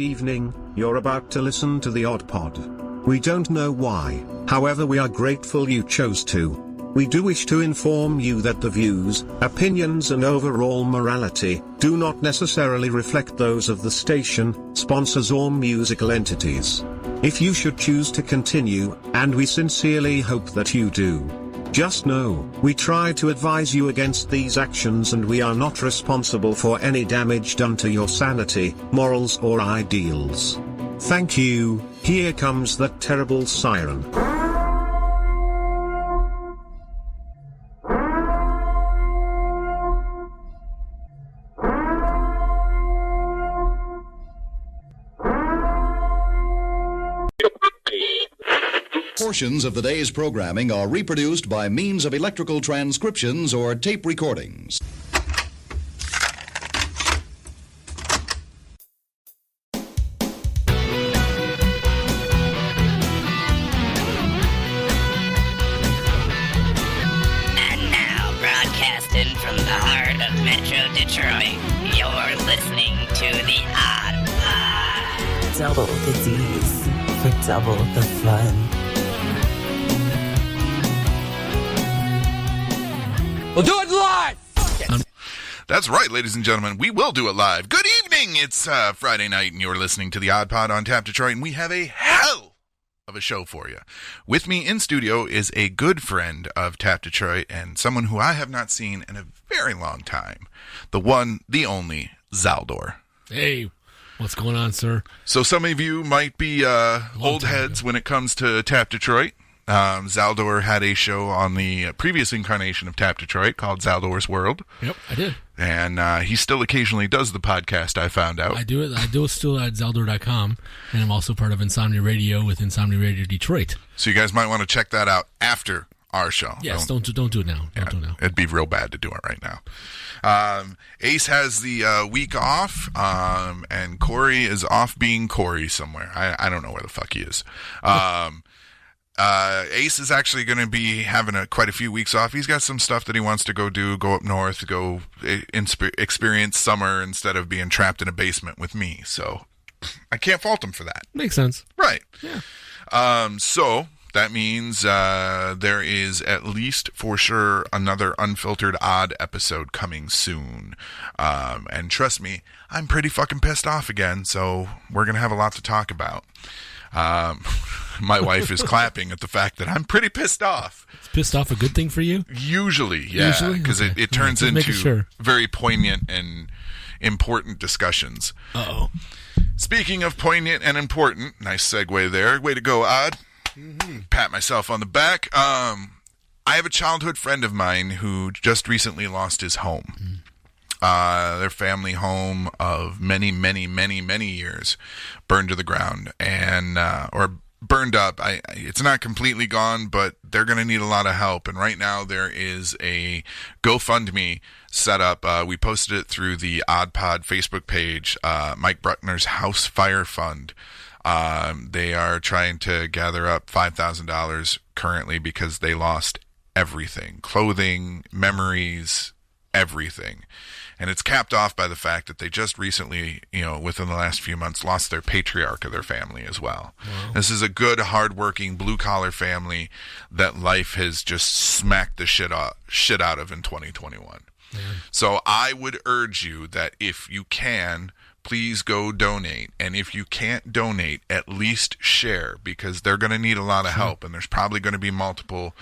evening. You're about to listen to the Odd Pod. We don't know why, however we are grateful you chose to. We do wish to inform you that the views, opinions and overall morality do not necessarily reflect those of the station, sponsors or musical entities. If you should choose to continue, and we sincerely hope that you do, just know, we try to advise you against these actions and we are not responsible for any damage done to your sanity, morals or ideals. Thank you. Here comes that terrible siren. Portions of the day's programming are reproduced by means of electrical transcriptions or tape recordings. And now, broadcasting from the heart of Metro Detroit, you're listening to the Odd Pod. Double the D's for double the fun. We'll do it live! That's right, ladies and gentlemen. We will do it live. Good evening. It's Friday night, and you're listening to the Odd Pod on Tap Detroit, and we have a hell of a show for you. With me in studio is a good friend of Tap Detroit and someone who I have not seen in a very long time. The one, the only, Zaldor. Hey, what's going on, sir? So some of you might be old heads when it comes to Tap Detroit. Zaldor had a show on the previous incarnation of Tap Detroit called Zaldor's World. Yep, I did. And he still occasionally does the podcast, I found out. I do it. I do it still at Zaldor.com, and I'm also part of Insomnia Radio with Insomnia Radio Detroit. So you guys might want to check that out after our show. Yes, don't do it now. Don't do it now. It'd be real bad to do it right now. Ace has the week off, and Corey is off being Corey somewhere. I don't know where the fuck he is. Ace is actually going to be having quite a few weeks off. He's got some stuff that he wants to go do, go up north, go experience summer instead of being trapped in a basement with me. So I can't fault him for that. Makes sense. Right. Yeah. So that means there is at least for sure another Unfiltered Odd episode coming soon. And trust me, I'm pretty fucking pissed off again, so we're going to have a lot to talk about. My wife is clapping at the fact that I'm pretty pissed off. Is pissed off a good thing for you? Usually, yeah. Because it turns into very poignant and important discussions. Uh-oh. Speaking of poignant and important, nice segue there. Way to go, Odd. Mm-hmm. Pat myself on the back. I have a childhood friend of mine who just recently lost his home. Their family home of many, many, many, many years burned to the ground and or burned up. It's not completely gone, but they're going to need a lot of help. And right now there is a GoFundMe set up. We posted it through the Odd Pod Facebook page, Mike Bruckner's House Fire Fund. They are trying to gather up $5,000 currently because they lost everything. Clothing, memories, everything. And it's capped off by the fact that they just recently, within the last few months, lost their patriarch of their family as well. Wow. This is a good, hardworking, blue-collar family that life has just smacked the shit out of in 2021. Man. So I would urge you that if you can, please go donate. And if you can't donate, at least share, because they're going to need a lot of help. And there's probably going to be multiple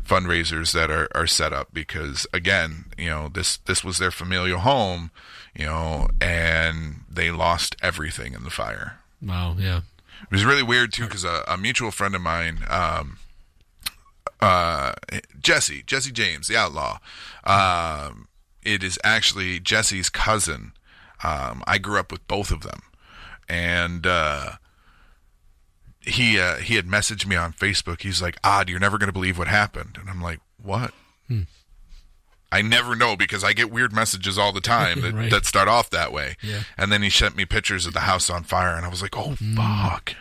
fundraisers that are set up because, again, this was their familial home, and they lost everything in the fire. Wow, yeah. It was really weird, too, because a mutual friend of mine, Jesse James, the outlaw, it is actually Jesse's cousin. I grew up with both of them, and he had messaged me on Facebook. He's like, "Odd, you're never going to believe what happened," and I'm like, "What?" I never know because I get weird messages all the time that, right. that start off that way. Yeah. And then he sent me pictures of the house on fire, and I was like, "Oh fuck!"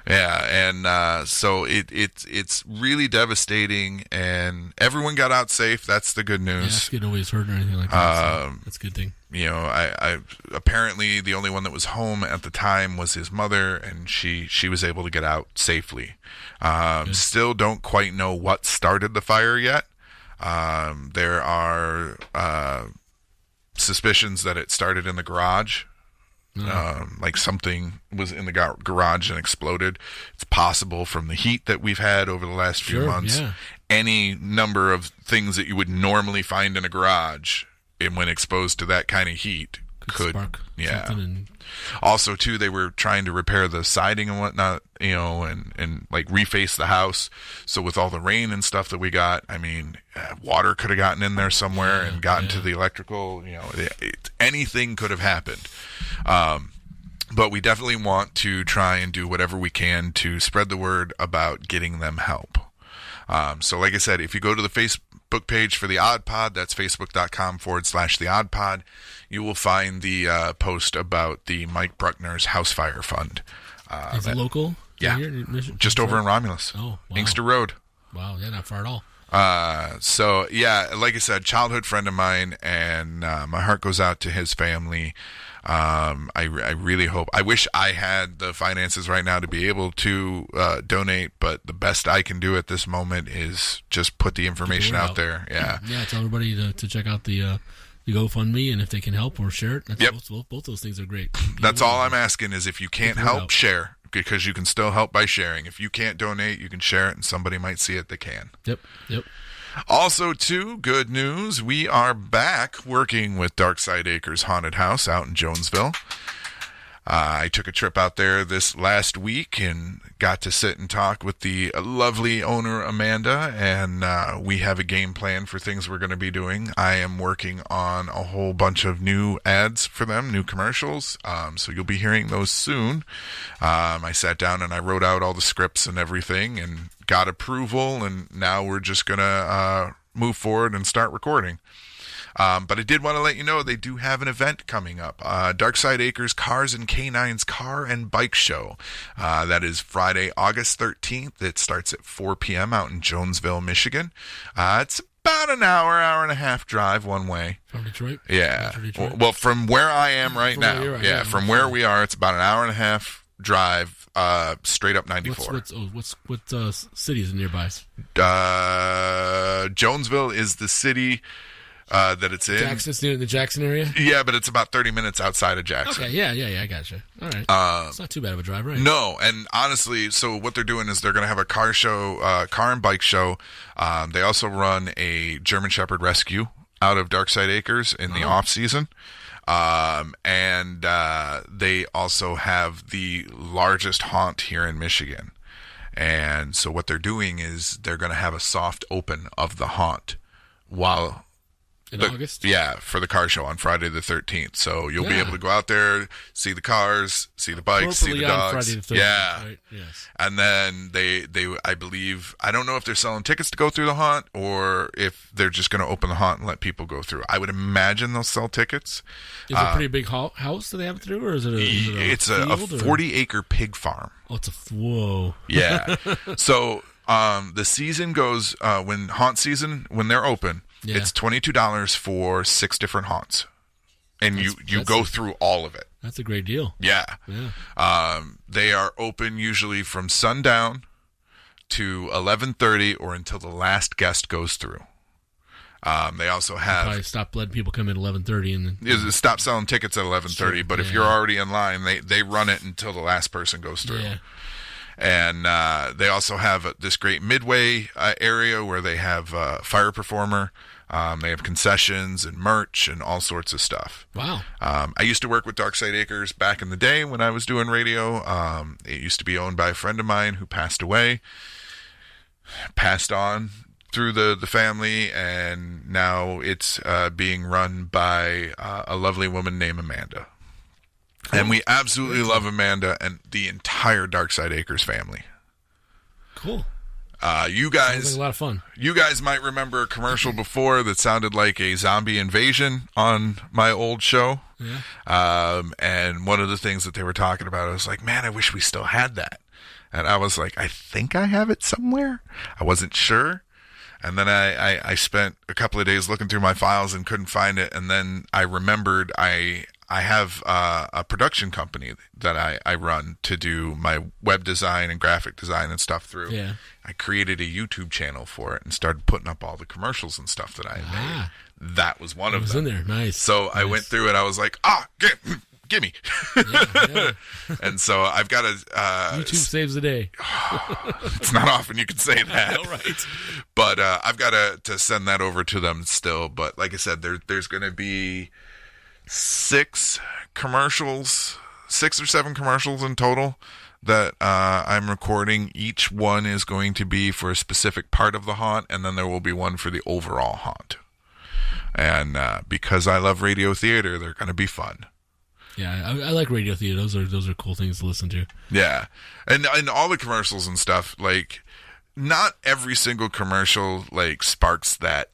Yeah, and so it's really devastating, and everyone got out safe. That's the good news. Yeah, Skid nobody's hurt or anything like that. So that's a good thing. You know, I apparently the only one that was home at the time was his mother, and she was able to get out safely. Still don't quite know what started the fire yet. There are suspicions that it started in the garage. Like something was in the garage and exploded. It's possible from the heat that we've had over the last few months. Yeah. Any number of things that you would normally find in a garage, and when exposed to that kind of heat, could spark yeah. something. Also, too, they were trying to repair the siding and whatnot, you know, and like reface the house. So with all the rain and stuff that we got, I mean, water could have gotten in there somewhere and gotten to the electrical. You know, anything could have happened. But we definitely want to try and do whatever we can to spread the word about getting them help. So like I said, if you go to the Facebook page for the Odd Pod, that's facebook.com/the Odd Pod, you will find the post about the Mike Bruckner's House Fire Fund. Is it local? Yeah. Here in Just over in Romulus. Oh, wow. Inkster Road. Wow, yeah, not far at all. So yeah, like I said, childhood friend of mine, and my heart goes out to his family. I really hope, I wish I had the finances right now to be able to donate, but the best I can do at this moment is just put the information out there. Yeah. Yeah, tell everybody to check out the GoFundMe, and if they can help or share it. Both those things are great. That's all I'm asking is if you can't help, share, because you can still help by sharing. If you can't donate, you can share it, and somebody might see it that can. Yep. Also, too, good news. We are back working with Darkside Acres Haunted House out in Jonesville. I took a trip out there this last week and got to sit and talk with the lovely owner, Amanda, and we have a game plan for things we're going to be doing. I am working on a whole bunch of new ads for them, new commercials, so you'll be hearing those soon. I sat down and I wrote out all the scripts and everything and got approval, and now we're just going to move forward and start recording. But I did want to let you know they do have an event coming up. Darkside Acres Cars and Canines Car and Bike Show. That is Friday, August 13th. It starts at 4 p.m. out in Jonesville, Michigan. It's about an hour and a half drive one way. From Detroit? Yeah. Detroit? Well, from where I am right now. Right, from where we are, it's about an hour and a half drive straight up 94. What city is nearby? Jonesville is the city that it's in. Jackson's in the Jackson area? Yeah, but it's about 30 minutes outside of Jackson. Okay, yeah, I gotcha. All right. It's not too bad of a drive, right? No, and honestly, so what they're doing is they're going to have a car and bike show. They also run a German Shepherd rescue out of Darkside Acres in the off season. And they also have the largest haunt here in Michigan. And so what they're doing is they're going to have a soft open of the haunt while... In August? Yeah, for the car show on Friday the 13th. So you'll be able to go out there, see the cars, see the bikes, see the dogs. On Friday the 13th, yeah. Right? Yes. And then they I believe, I don't know if they're selling tickets to go through the haunt or if they're just going to open the haunt and let people go through. I would imagine they'll sell tickets. Is it a pretty big house that they have to do, or is it it's a 40-acre pig farm. Oh, whoa. Yeah. So the season goes, when they're open, it's $22 for 6 different haunts. And you go through all of it. That's a great deal. Yeah. They are open usually from sundown to 11:30 or until the last guest goes through. They also have... Probably stop letting people come in at 11:30 and then... Stop selling tickets at 11:30, sure, but if you're already in line, they run it until the last person goes through. Yeah. And they also have this great midway area where they have fire performer. They have concessions and merch and all sorts of stuff. Wow. I used to work with Darkside Acres back in the day when I was doing radio. It used to be owned by a friend of mine who passed on through the family, and now it's being run by a lovely woman named Amanda. Cool. And we absolutely love Amanda and the entire Darkside Acres family. Cool. You Sounds guys, like a lot of fun. you guys might remember a commercial before that sounded like a zombie invasion on my old show. Yeah. And one of the things that they were talking about, I was like, man, I wish we still had that. And I was like, I think I have it somewhere. I wasn't sure. And then I spent a couple of days looking through my files and couldn't find it. And then I remembered I have a production company that I run to do my web design and graphic design and stuff through. Yeah. I created a YouTube channel for it and started putting up all the commercials and stuff that I made. That was one of them. It was in there. Nice. So I went through it. I was like, give me. Yeah. And so I've got to... YouTube saves the day. It's not often you can say that. All right. But I've got to send that over to them still. But like I said, there's going to be 6 or 7 commercials in total that I'm recording. Each one is going to be for a specific part of the haunt, and then there will be one for the overall haunt. And because I love radio theater, they're going to be fun. Yeah, I like radio theater. Those are cool things to listen to. Yeah, and all the commercials and stuff, like, not every single commercial like sparks that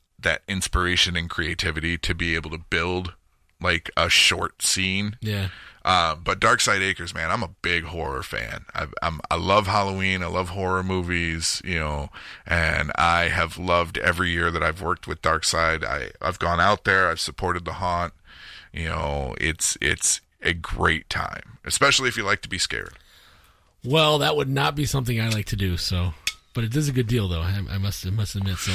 inspiration and creativity to be able to build like a short scene. Yeah. But Darkside Acres, man, I'm a big horror fan. I love Halloween. I love horror movies, and I have loved every year that I've worked with Darkside. I've gone out there. I've supported the haunt. It's a great time, especially if you like to be scared. Well, that would not be something I like to do. But it is a good deal, though. I must admit. So,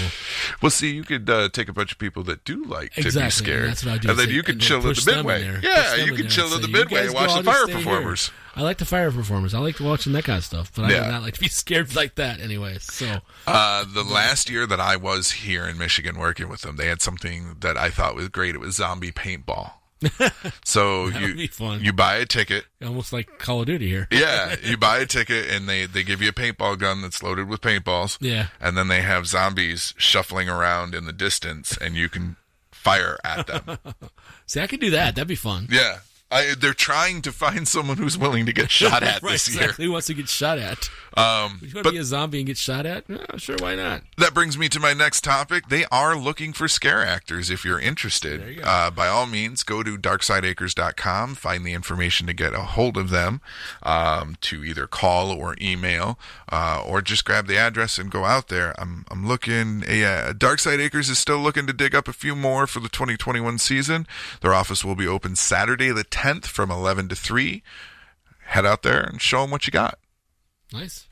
well, see, you could take a bunch of people that do like to be scared, and that's what I do. And then you can chill at the midway. Yeah, you can chill at the midway and watch the fire performers. Here. I like the fire performers. I like watching that kind of stuff, but I do not like to be scared like that anyway. So, the last year that I was here in Michigan working with them, they had something that I thought was great. It was zombie paintball. So you buy a ticket, almost like Call of Duty here. Yeah, you buy a ticket and they give you a paintball gun that's loaded with paintballs. Yeah, and then they have zombies shuffling around in the distance, and you can fire at them. See, I could do that. That'd be fun. Yeah. They're trying to find someone who's willing to get shot at right, this year. Exactly. Who wants to get shot at? You want to be a zombie and get shot at? Sure, why not? That brings me to my next topic. They are looking for scare actors if you're interested. There you go. By all means, go to darksideacres.com, find the information to get a hold of them, to either call or email, or just grab the address and go out there. I'm looking. Darkside Acres is still looking to dig up a few more for the 2021 season. Their office will be open Saturday the 10th from 11 to 3. Head out there and show them what you got. Nice.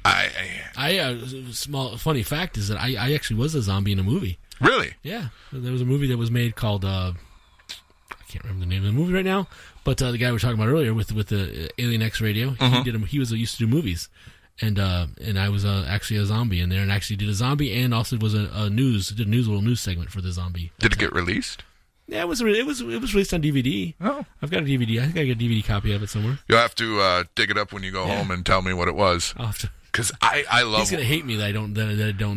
Yeah. Small funny fact is that I actually was a zombie in a movie. Really? Yeah. There was a movie that was made called I can't remember the name of the movie right now, but the guy we were talking about earlier with the Alien X Radio, he used to do movies, and I was actually a zombie in there, and actually did a zombie, and also was a little news segment for the zombie. Did it get released? Yeah, it was released on DVD. Oh, I've got a DVD. I think I got a DVD copy of it somewhere. You'll have to dig it up when you go home and tell me what it was. I'll have to. Because I love. He's gonna hate me that I don't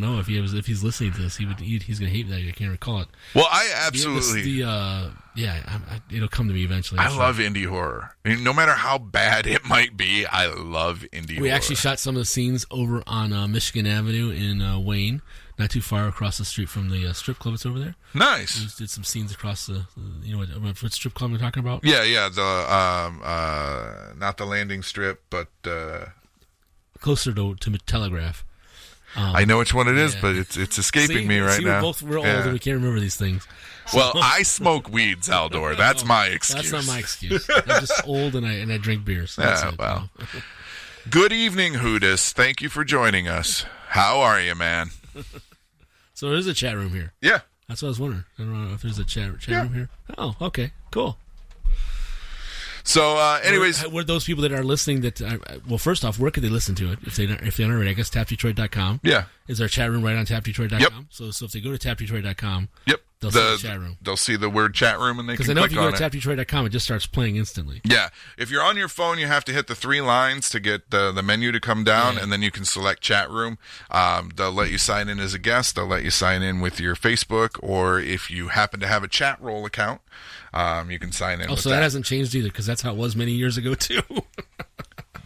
know if he's listening to this. He's gonna hate me that I can't recall it. Well, I absolutely. It'll come to me eventually. I love indie horror. I mean, no matter how bad it might be, I love indie horror. We actually shot some of the scenes over on Michigan Avenue in Wayne, not too far across the street from the strip club that's over there. Nice. We did some scenes across what strip club we're talking about? Yeah. The not the landing strip, but closer to Telegraph. I know which one it is, but it's escaping me right now. We're old and we can't remember these things. So. Well, I smoke weed, Zaldor. That's my excuse. That's not my excuse. I'm just old and I drink beer. So that's it. Well. Good evening, Hoodis. Thank you for joining us. How are you, man? So there's a chat room here. Yeah. That's what I was wondering. I don't know if there's a chat room here. Oh, okay. Cool. So, anyways, were those people that are listening well, first off, where could they listen to it if they're not already? I guess tapdetroit.com. Yeah. Is there a chat room right on tapdetroit.com? Yep. So if they go to tapdetroit.com, they'll see the chat room. They'll see the word chat room and they can click on it. Because I know if you go to tapdetroit.com, it just starts playing instantly. Yeah. If you're on your phone, you have to hit the 3 lines to get the menu to come down, and then you can select chat room. They'll let you sign in as a guest. They'll let you sign in with your Facebook, or if you happen to have a chat roll account, you can sign in with so that hasn't changed either, because that's how it was many years ago, too.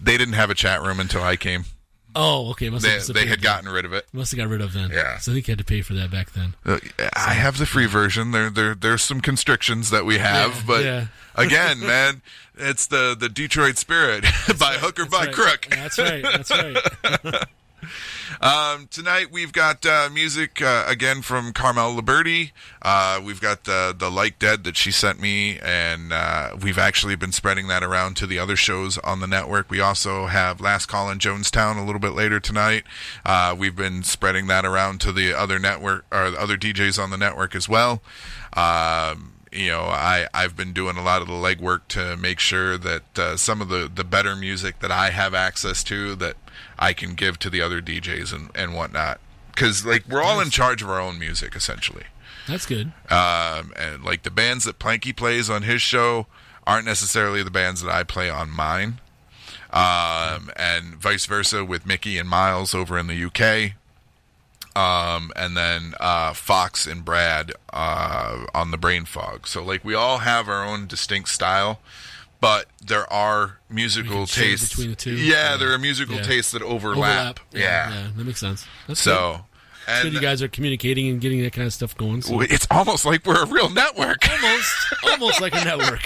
They didn't have a chat room until I came. Oh, okay. They had gotten rid of it. Must have got rid of then. Yeah. So I think you had to pay for that back then. I have the free version. There's some constrictions that we have, but again, man, it's the Detroit spirit by hook or by crook. That's right. Tonight we've got music again from Carmel Liberty. We've got the Like Dead that she sent me, and we've actually been spreading that around to the other shows on the network. We also have Last Call in Jonestown a little bit later tonight. We've been spreading that around to the other network or the other DJs on the network as well. I've been doing a lot of the legwork to make sure that some of the better music that I have access to that I can give to the other DJs and whatnot. Because, we're all in charge of our own music, essentially. That's good. And, the bands that Planky plays on his show aren't necessarily the bands that I play on mine. And vice versa with Mickey and Miles over in the UK. And then Fox and Brad on the Brain Fog. So, we all have our own distinct style. But there are musical tastes between the two. Yeah, there are musical tastes that overlap. Yeah, that makes sense. That's so, good. And you guys are communicating and getting that kind of stuff going. So. It's almost like we're a real network. Almost like a network.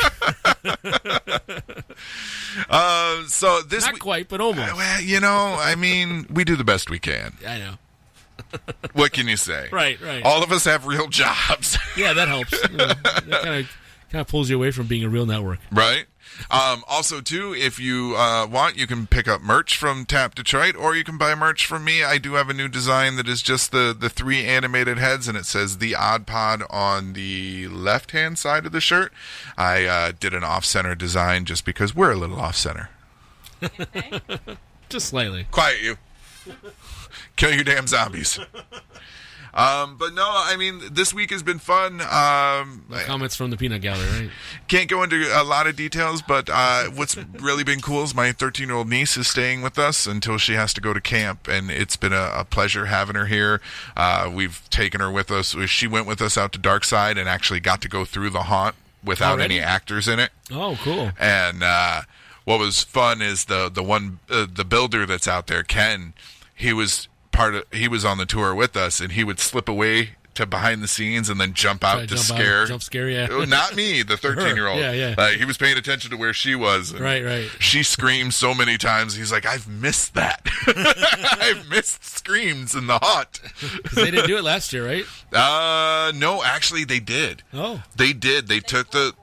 So this not quite, but almost. We do the best we can. I know. What can you say? Right. All of us have real jobs. Yeah, that helps. That kind of pulls you away from being a real network. Right. Also, too, if you want, you can pick up merch from Tap Detroit, or you can buy merch from me. I do have a new design that is just the 3 animated heads, and it says The Odd Pod on the left-hand side of the shirt. I did an off-center design just because we're a little off-center. Just slightly. Quiet you. Kill your damn zombies. But no, this week has been fun. Comments from the Peanut Gallery, right? Can't go into a lot of details, but what's really been cool is my 13-year-old niece is staying with us until she has to go to camp, and it's been a pleasure having her here. We've taken her with us. She went with us out to Darkside and actually got to go through the haunt without any actors in it. Oh, cool. And what was fun is the builder that's out there, Ken, he was on the tour with us, and he would slip away to behind the scenes and then jump out to scare. Jump scare, yeah. Not me, the 13-year-old. Yeah. He was paying attention to where she was. Right. She screamed so many times. He's like, I've missed that. I've missed screams in the haunt. Because they didn't do it last year, right? No, actually they did. Oh. They did. They took the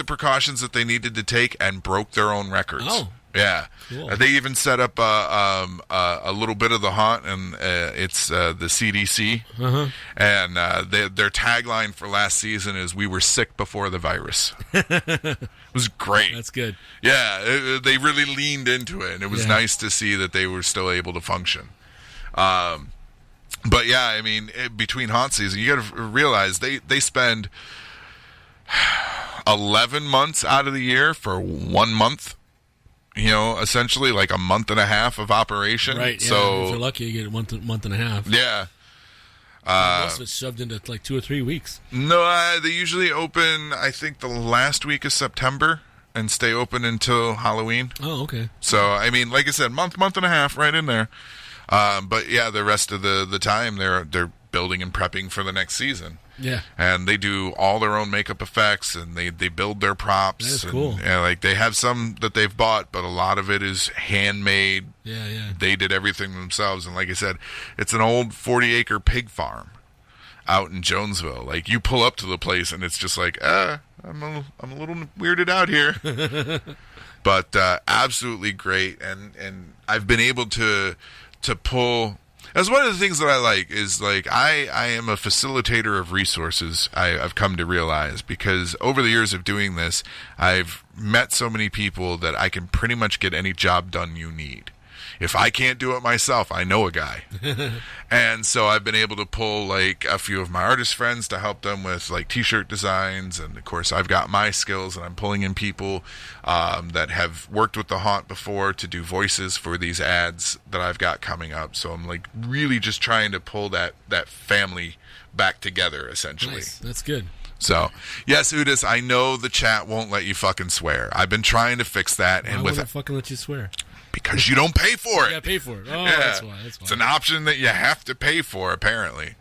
precautions that they needed to take and broke their own records. Oh. Yeah, cool. They even set up a little bit of the haunt, and it's the CDC. Uh-huh. And their tagline for last season is "We were sick before the virus." It was great. That's good. Yeah, they really leaned into it, and it was nice to see that they were still able to function. But yeah, between haunt season, you got to realize they spend 11 months out of the year for 1 month. Essentially like a month and a half of operation. Right, yeah. So if you're lucky, you get a month and a half. Yeah. Most of it's shoved into 2 or 3 weeks. No, they usually open, I think, the last week of September and stay open until Halloween. Oh, okay. So, like I said, month and a half right in there. But yeah, the rest of the time they're building and prepping for the next season. Yeah. And they do all their own makeup effects, and they build their props. That is and, cool. They have some that they've bought, but a lot of it is handmade. Yeah. They did everything themselves. And like I said, it's an old 40-acre pig farm out in Jonesville. You pull up to the place, and it's just like, I'm a little weirded out here. But absolutely great. And I've been able to pull... That's one of the things that I like is I am a facilitator of resources. I've come to realize, because over the years of doing this, I've met so many people that I can pretty much get any job done you need. If I can't do it myself, I know a guy. And so I've been able to pull a few of my artist friends to help them with t-shirt designs. And of course I've got my skills, and I'm pulling in people that have worked with the haunt before to do voices for these ads that I've got coming up. So I'm really just trying to pull that family back together, essentially. Nice. That's good. So, yes, Udis, I know the chat won't let you fucking swear. I've been trying to fix that. Why won't it fucking let you swear? Because you don't pay for it. You gotta pay for it. Oh, Yeah. that's why. It's an option that you have to pay for, apparently.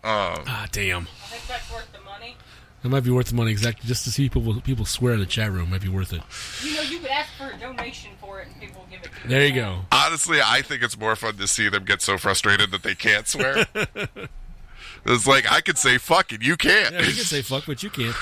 Damn. I think that's worth the money. It might be worth the money, exactly. Just to see people swear in the chat room might be worth it. You know, you could ask for a donation for it, and people will give it to you. There you go. Honestly, I think it's more fun to see them get so frustrated that they can't swear. It's like, I could say fuck and you can't. Yeah, you can say fuck, but you can't.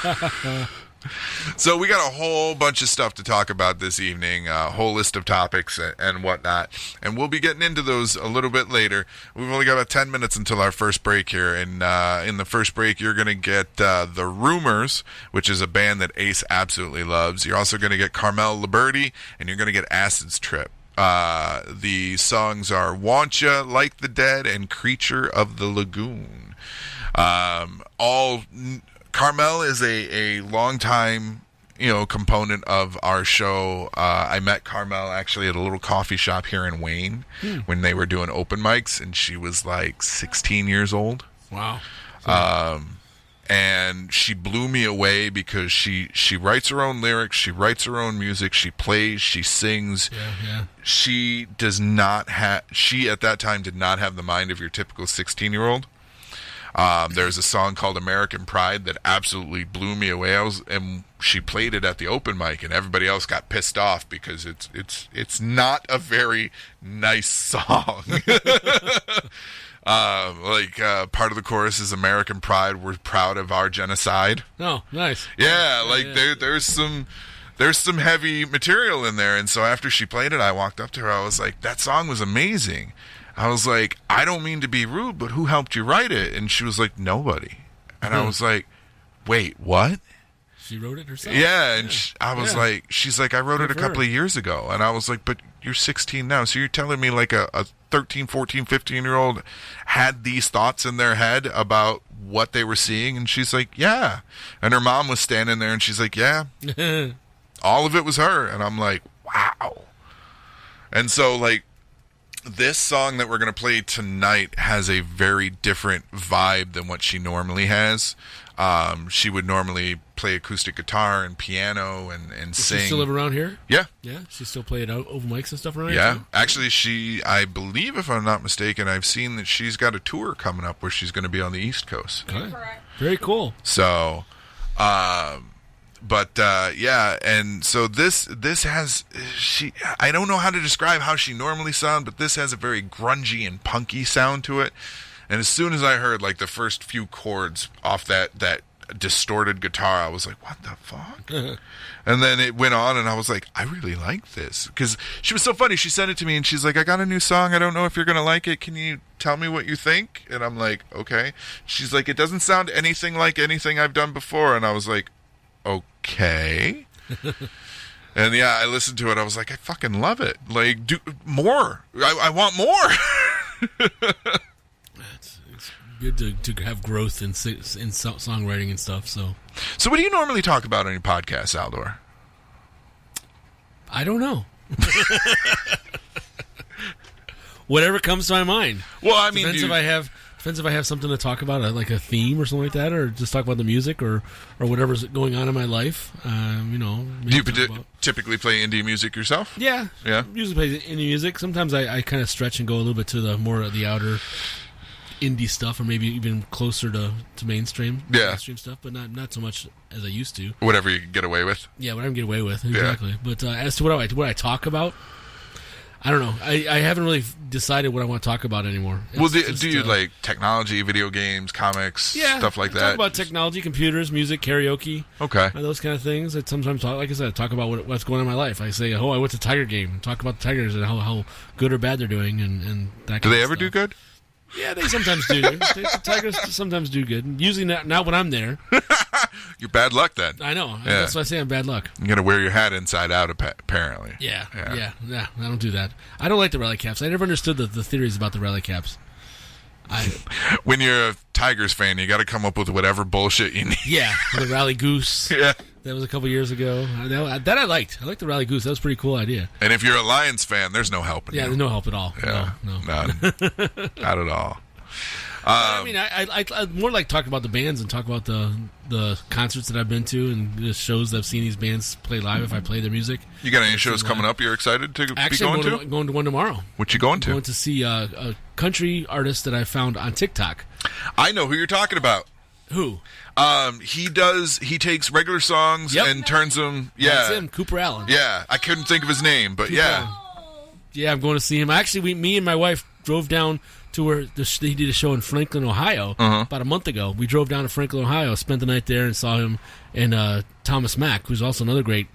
So we got a whole bunch of stuff to talk about this evening, a whole list of topics and whatnot, and we'll be getting into those a little bit later. We've only got about 10 minutes until our first break here, and in the first break you're going to get The Rumors, which is a band that Ace absolutely loves. You're also going to get Carmel Liberty, and you're going to get Acid's Trip. The songs are Want Ya, Like the Dead, and Creature of the Lagoon. Carmel is a long-time, component of our show. I met Carmel actually at a little coffee shop here in Wayne when they were doing open mics, and she was like 16 years old. Wow. And she blew me away because she writes her own lyrics, she writes her own music, she plays, she sings. Yeah. She at that time did not have the mind of your typical 16-year-old. There's a song called American Pride that absolutely blew me away. And she played it at the open mic, and everybody else got pissed off because it's not a very nice song. Part of the chorus is American Pride. We're proud of our genocide. Oh, nice. Yeah, there's some heavy material in there. And so after she played it, I walked up to her. I was like, that song was amazing. I was like, I don't mean to be rude, but who helped you write it? And she was like, nobody. And I was like, wait, what? She wrote it herself? Yeah, and she's like, I wrote it a couple of years ago. And I was like, but you're 16 now, so you're telling me like a 13, 14, 15-year-old had these thoughts in their head about what they were seeing? And she's like, yeah. And her mom was standing there, and she's like, yeah. All of it was her. And I'm like, wow. And so, this song that we're going to play tonight has a very different vibe than what she normally has. She would normally play acoustic guitar and piano and sing. Does she still live around here? Yeah. Yeah? She still play it out over mics and stuff around here? Yeah. Actually, I believe, if I'm not mistaken, I've seen that she's got a tour coming up where she's going to be on the East Coast. Okay. Very cool. So, and so this has I don't know how to describe how she normally sounds, but this has a very grungy and punky sound to it. And as soon as I heard the first few chords off that distorted guitar, I was like, what the fuck? And then it went on, and I was like, I really like this. Because she was so funny. She sent it to me, and she's like, I got a new song. I don't know if you're going to like it. Can you tell me what you think? And I'm like, okay. She's like, it doesn't sound anything like anything I've done before. And I was like, okay. And yeah, I listened to it. I was like, I fucking love it. Do more. I want more. It's good to have growth in songwriting and stuff. So what do you normally talk about on your podcast, Zaldor? I don't know. Whatever comes to my mind. Well, I mean, depends if I have something to talk about, like a theme or something like that, or just talk about the music or whatever's going on in my life. Do you typically play indie music yourself? Yeah. Yeah. Usually play indie music. Sometimes I kind of stretch and go a little bit to the more of the outer indie stuff, or maybe even closer to mainstream stuff, but not so much as I used to. Whatever you can get away with. Yeah, whatever I can get away with, exactly. Yeah. But as to what I talk about, I don't know. I haven't really decided what I want to talk about anymore. Do you like technology, video games, comics, stuff like that? Talk about technology, computers, music, karaoke. Okay. Those kind of things. I sometimes talk, like I said, talk about what's going on in my life. I say, I went to Tiger game. Talk about the Tigers and how good or bad they're doing, and that kind of stuff. Do they ever do good? Yeah, they sometimes do. The Tigers sometimes do good. Usually not when I'm there. You're bad luck then. I know. Yeah. That's why I say I'm bad luck. You got to wear your hat inside out, apparently. Yeah. I don't do that. I don't like the rally caps. I never understood the theories about the rally caps. When you're a Tigers fan, you got to come up with whatever bullshit you need. Yeah, the rally goose. Yeah. That was a couple years ago. That I liked. I liked the rally goose. That was a pretty cool idea. And if you're a Lions fan, there's no helping you. There's no help at all. Yeah, no. None. Not at all. I mean, I more like talk about the bands and talk about the concerts that I've been to and the shows that I've seen these bands play live. If I play their music, You got any shows coming up you're excited to actually, be going I'm to? going to one tomorrow. What you going to? I'm going to see a country artist that I found on TikTok. I know who you're talking about. Who? He takes regular songs Yep. and turns them. That's Yeah, him, Cooper Allen. yeah. I couldn't think of his name, but yeah. Yeah, I'm going to see him. Actually, me and my wife drove down to where he did a show in Franklin, Ohio, about a month ago. We drove down to Franklin, Ohio, spent the night there, and saw him and Thomas Mack, who's also another great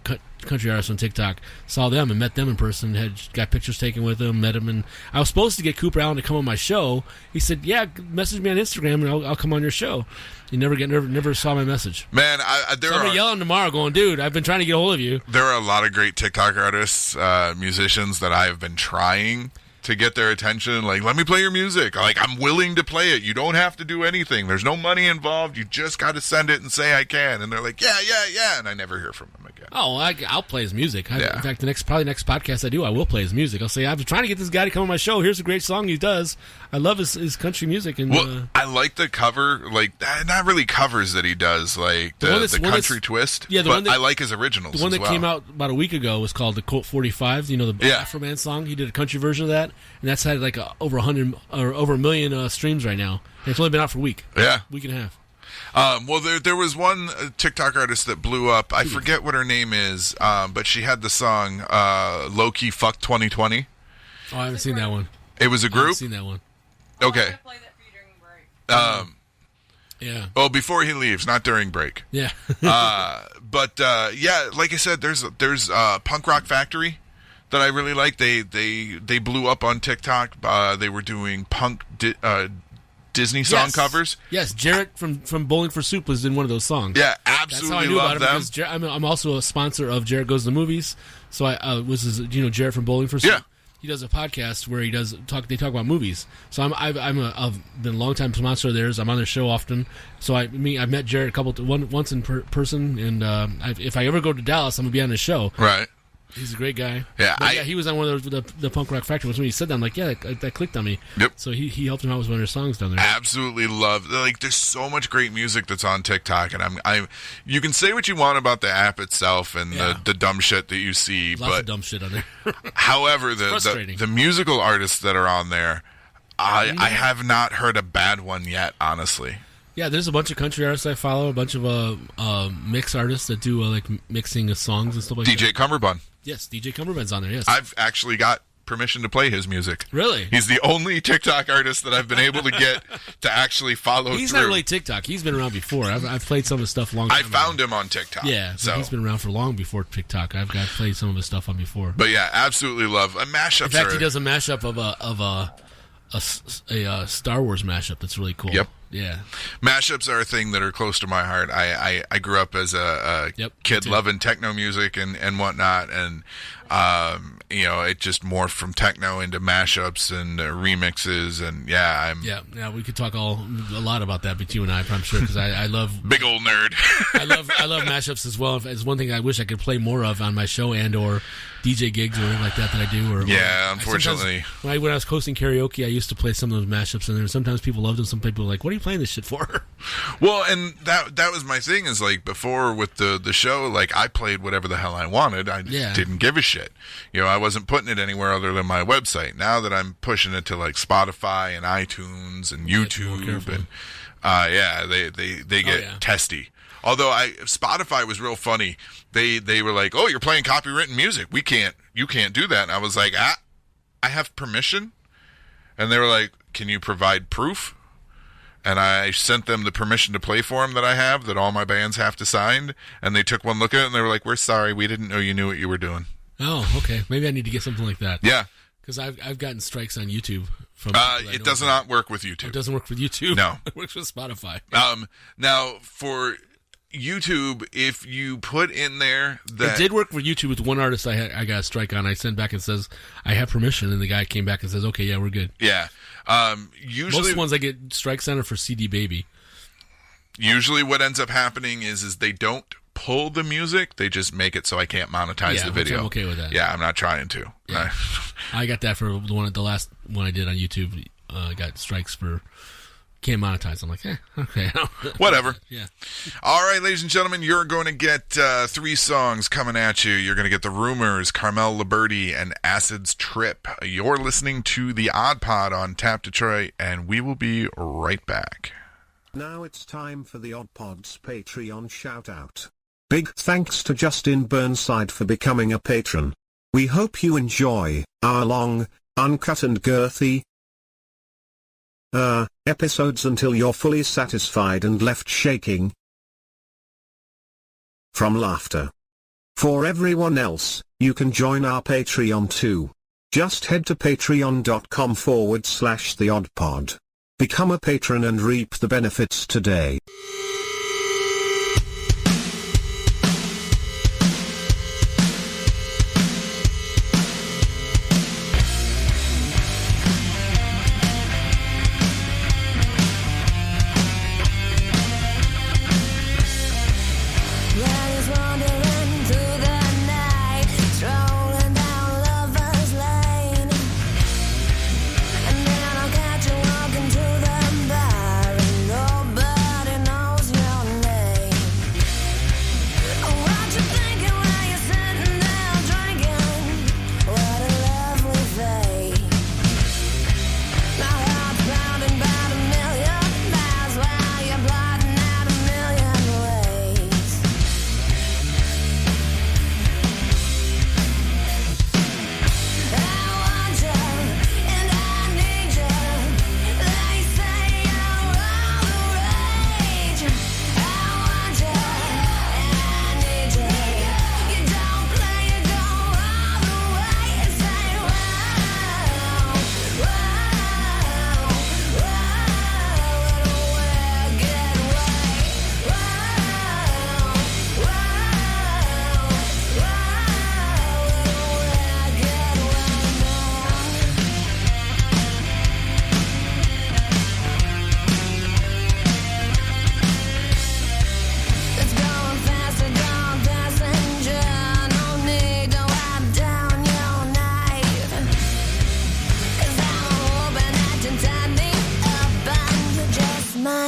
country artist on TikTok. Saw them and met them in person. Got pictures taken with them. Met him, and I was supposed to get Cooper Allen to come on my show. He said, "Yeah, message me on Instagram, and I'll come on your show." He never saw my message. Man, I'm gonna yell at him tomorrow, going, "Dude, I've been trying to get a hold of you." there are a lot of great TikTok artists, musicians that I have been trying to get their attention. Like, let me play your music. Like, I'm willing to play it. You don't have to do anything. There's no money involved. You just got to send it and say I can. And they're like, yeah. And I never hear from them again. Oh, I'll play his music. Yeah. In fact, the next podcast I do, I will play his music. I'll say, I've been trying to get this guy to come on my show. Here's a great song he does. I love his country music. And Well, I like the cover, like, not really covers that he does, like the country twist. Yeah, but I like his originals. The one as that well. came out about a week ago was called the Colt 45. You know, the Afro Man song. He did a country version of that, and that's had like over 100 or over 1 million streams right now. And it's only been out for a week. Yeah, week and a half. Well, there was one TikTok artist that blew up. I forget what her name is, but she had the song "Low Key Fuck 2020." Oh, I haven't seen that one. It was a I group. haven't seen that one. Okay. Play that for you during break. Yeah. Oh, before he leaves, not during break. Yeah. But yeah, like I said, there's Punk Rock Factory that I really like. They blew up on TikTok. They were doing Disney song covers. Yes, Jarrett from Bowling for Soup was in one of those songs. Yeah, That's how I absolutely knew love about them. it because I'm also a sponsor of Jarrett Goes to the Movies. So I was Jarrett from Bowling for Soup. Yeah. He does a podcast where they talk about movies. So I've been a long time sponsor of theirs. I'm on their show often. So I've met Jarrett once in person, and if I ever go to Dallas, I'm gonna be on his show. Right. He's a great guy. Yeah, But he was on one of the Punk Rock Factory. When he said that, I'm like, yeah, that clicked on me. Yep. So he helped him out with one of their songs down there. Absolutely love. Like, there's so much great music that's on TikTok, and you can say what you want about the app itself and the dumb shit that you see, Lots but of dumb shit on there. however, frustrating. the musical artists that are on there, I have not heard a bad one yet, honestly. Yeah, there's a bunch of country artists I follow, a bunch of mix artists that do like mixing of songs and stuff like that. DJ Cumberbund. Yes, DJ Cumberbund's on there, yes. I've actually got permission to play his music. Really? He's the only TikTok artist that I've been able to get to actually follow He's through. not really TikTok. He's been around before. I've played some of his stuff long time I found him on TikTok. Yeah, so he's been around for long before TikTok. I've played some of his stuff on before. But yeah, absolutely love mashups. In fact, he does a mashup of a Star Wars mashup that's really cool. Yep. Yeah. Mashups are a thing that are close to my heart. I grew up as a kid loving techno music and whatnot, and it just morphed from techno into mashups and remixes, and yeah, we could talk a lot about that between you and I'm sure, because I love big old nerd. I love mashups as well. It's one thing I wish I could play more of on my show and or DJ gigs or anything like that I do. Unfortunately, when I was hosting karaoke, I used to play some of those mashups, and sometimes people loved them. Some people were like, "What are you playing this shit for?" Well, and that was my thing, is like before with the show, like I played whatever the hell I wanted. I didn't give a shit. I wasn't putting it anywhere other than my website. Now that I'm pushing it to like Spotify and iTunes and YouTube, and they get testy. Although Spotify was real funny. They were like, "Oh, you're playing copywritten music. You can't do that." And I was like, I have permission. And they were like, "Can you provide proof?" And I sent them the permission to play form that I have, that all my bands have to sign. And they took one look at it, and they were like, "We're sorry. We didn't know you knew what you were doing." Oh, okay. Maybe I need to get something like that. Yeah. Because I've gotten strikes on YouTube. It does not work with YouTube. It doesn't work with YouTube. No. It works with Spotify. Now, for YouTube, if you put in there that... It did work for YouTube with one artist I got a strike on. I sent back and says, I have permission. And the guy came back and says, okay, yeah, we're good. Yeah. Usually, most of the ones I get strikes on are for CD Baby. Usually what ends up happening is they don't pull the music. They just make it so I can't monetize the video. I'm okay with that. Yeah, I'm not trying to. Yeah. I got that for the last one I did on YouTube. I got strikes for can't monetize. I'm like, okay. Whatever. Yeah. All right, ladies and gentlemen, you're going to get 3 songs coming at you. You're going to get The Rumors, Carmel Liberti, and Acid's Trip. You're listening to The Odd Pod on Tap Detroit, and we will be right back. Now it's time for the Odd Pod's Patreon shout-out. Big thanks to Justin Burnside for becoming a patron. We hope you enjoy our long, uncut and girthy episodes until you're fully satisfied and left shaking from laughter. For everyone else, you can join our Patreon too. Just head to patreon.com/theoddpod. Become a patron and reap the benefits today.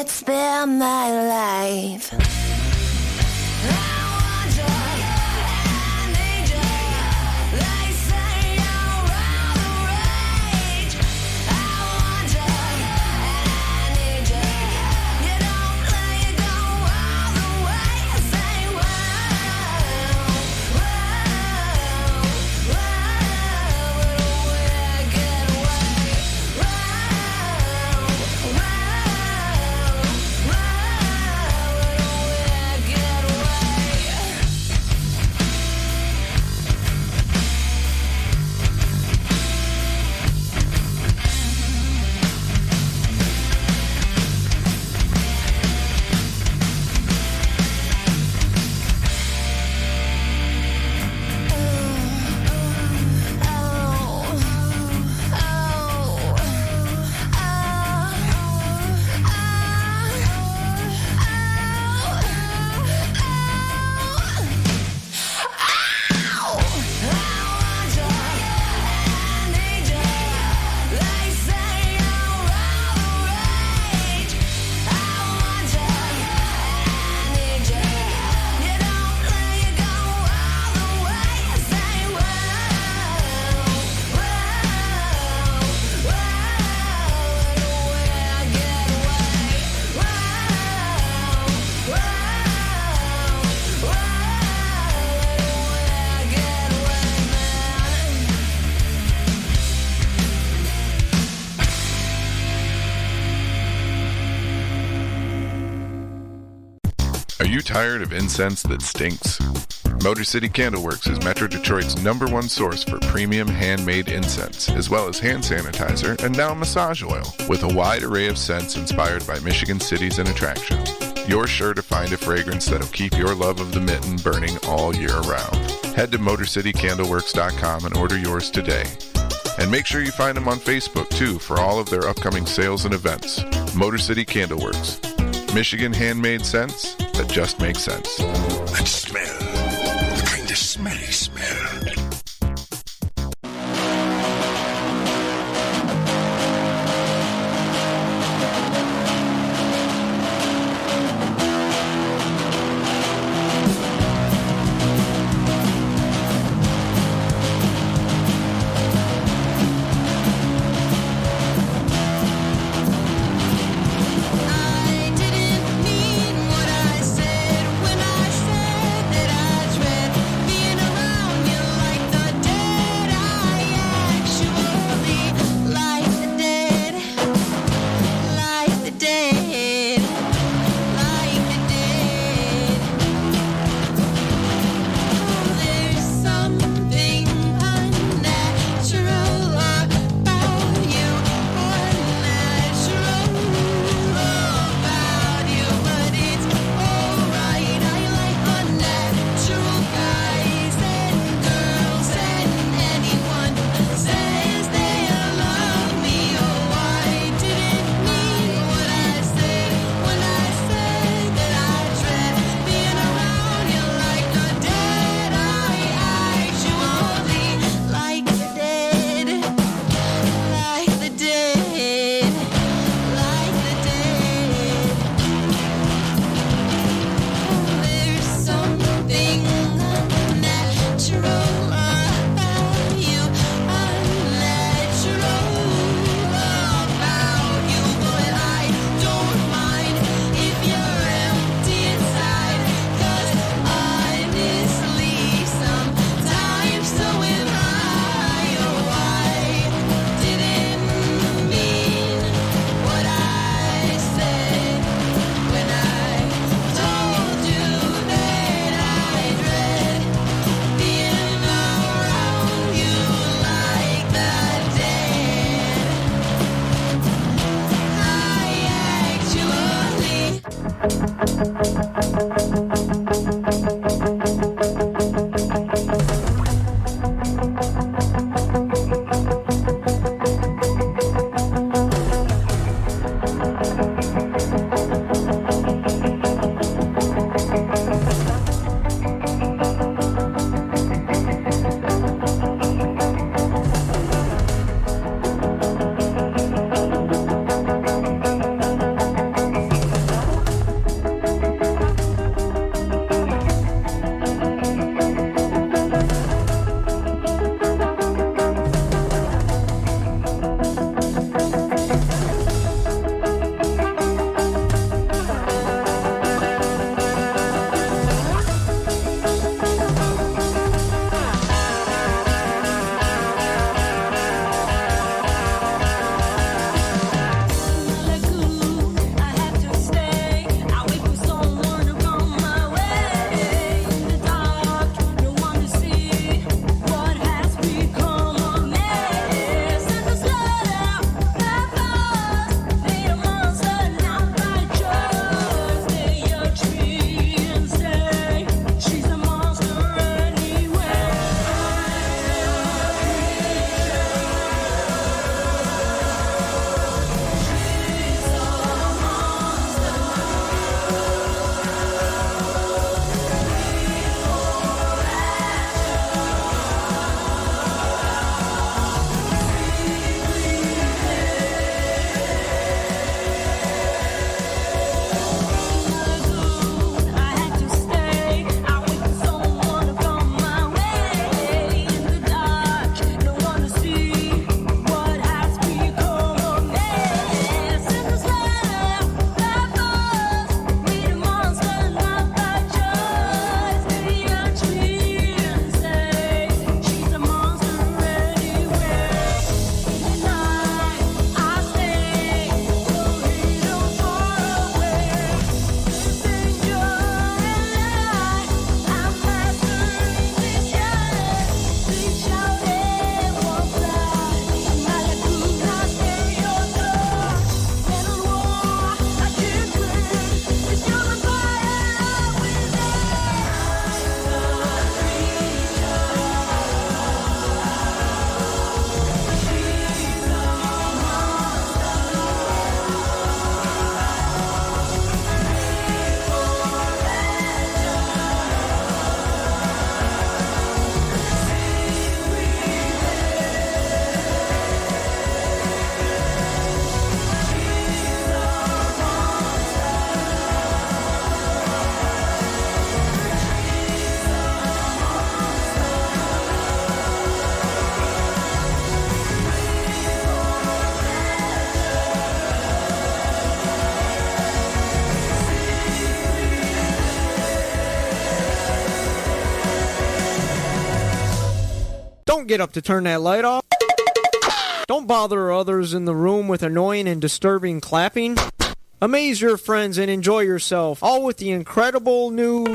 Spare my life. Are you tired of incense that stinks? Motor City Candleworks is Metro Detroit's #1 source for premium handmade incense, as well as hand sanitizer and now massage oil, with a wide array of scents inspired by Michigan cities and attractions. You're sure to find a fragrance that'll keep your love of the mitten burning all year round. Head to MotorCityCandleworks.com and order yours today. And make sure you find them on Facebook, too, for all of their upcoming sales and events. Motor City Candleworks. Michigan handmade scents that just make sense. That smell. The kind of smelly smell. Don't get up to turn that light off. Don't bother others in the room with annoying and disturbing clapping. Amaze your friends and enjoy yourself, all with the incredible new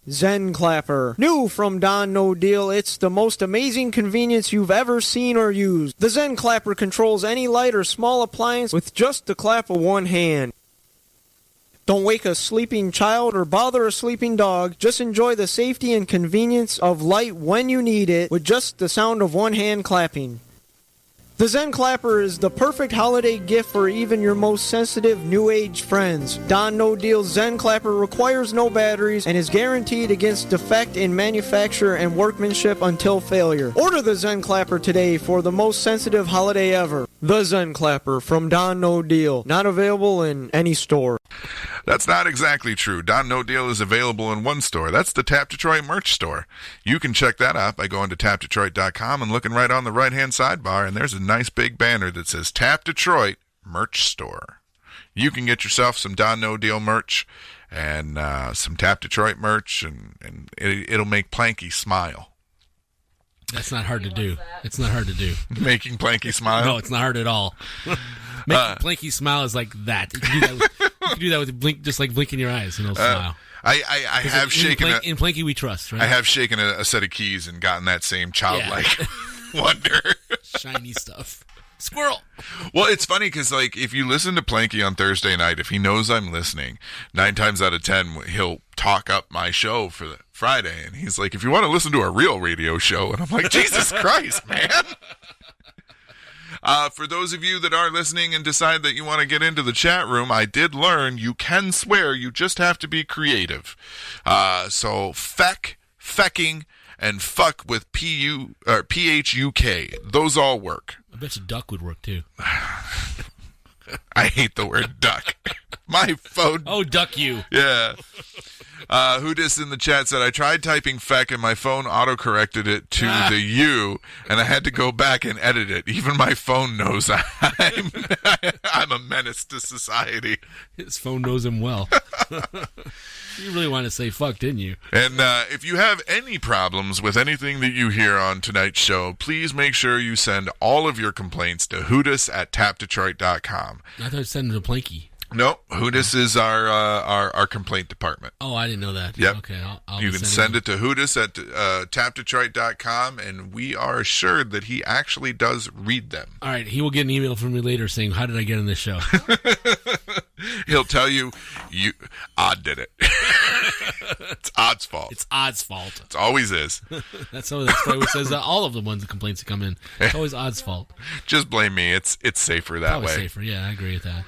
Zen Clapper. New from Don No Deal, it's the most amazing convenience you've ever seen or used. The Zen Clapper controls any light or small appliance with just the clap of one hand. Don't wake a sleeping child or bother a sleeping dog. Just enjoy the safety and convenience of light when you need it with just the sound of one hand clapping. The Zen Clapper is the perfect holiday gift for even your most sensitive New Age friends. Don No Deal's Zen Clapper requires no batteries and is guaranteed against defect in manufacture and workmanship until failure. Order the Zen Clapper today for the most sensitive holiday ever. The Zen Clapper from Don No Deal. Not available in any store. That's not exactly true. Don No Deal is available in one store. That's the Tap Detroit merch store. You can check that out by going to tapdetroit.com and looking right on the right-hand sidebar, and there's a nice big banner that says Tap Detroit Merch Store. You can get yourself some Don No Deal merch and some Tap Detroit merch, and it'll make Planky smile. That's not hard to do. It's not hard to do. Making Planky smile? No, it's not hard at all. Making Planky smile is like that. You can do that with blink, just like blinking your eyes, and he'll smile. I have shaken in Planky we trust, right? I have shaken a set of keys and gotten that same childlike wonder. Shiny stuff. Squirrel. Well, it's funny because, like, if you listen to Planky on Thursday night, if he knows I'm listening, 9 times out of 10, he'll talk up my show for the Friday. And he's like, if you want to listen to a real radio show. And I'm like, Jesus Christ, man. For those of you that are listening and decide that you want to get into the chat room, I did learn you can swear. You just have to be creative. So fecking, and fuck with P-H-U-K. Those all work. I bet you duck would work too. I hate the word duck. My phone. Oh, duck you. Yeah. Hoodis in the chat said, I tried typing feck and my phone auto-corrected it to the U, and I had to go back and edit it. Even my phone knows I'm a menace to society. His phone knows him well. You really want to say fuck, didn't you? And if you have any problems with anything that you hear on tonight's show, please make sure you send all of your complaints to hoodis@tapdetroit.com. I thought you sent them to Planky. No, Hoodis is our complaint department. Oh, I didn't know that. Yep. Okay, I'll you can send it to Hoodis at tapdetroit.com, and we are assured that he actually does read them. All right, he will get an email from me later saying, how did I get in this show? He'll tell you, Odd did it. It's Odd's fault. It's Odd's fault. It always is. That's why it says all of the ones the complaints that come in. It's always Odd's fault. Just blame me. It's safer that Probably way. Safer, yeah, I agree with that.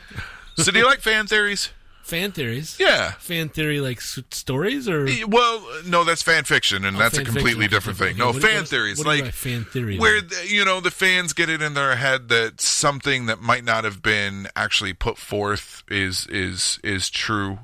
So do you like fan theories? Fan theories? Yeah. Fan theory like stories or? Well, no, that's fan fiction, and that's a completely different thing. Okay. No, fan theories. What like fan theory? Where, the fans get it in their head that something that might not have been actually put forth is true.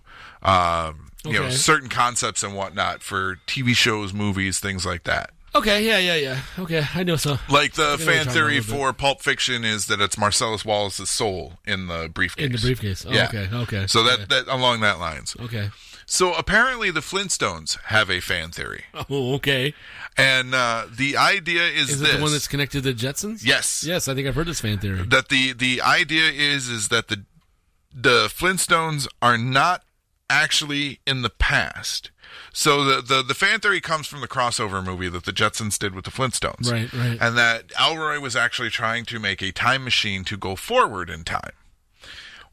Certain concepts and whatnot for TV shows, movies, things like that. Okay, yeah. Okay, I know so. Like the fan theory for Pulp Fiction is that it's Marcellus Wallace's soul in the briefcase. In the briefcase. Oh, yeah. Okay. So that along that lines. Okay. So apparently the Flintstones have a fan theory. Oh, okay. And the idea is this. Is it the one that's connected to the Jetsons? Yes. Yes, I think I've heard this fan theory. That the idea is that the Flintstones are not actually in the past. So the fan theory comes from the crossover movie that the Jetsons did with the Flintstones. Right. And that Elroy was actually trying to make a time machine to go forward in time.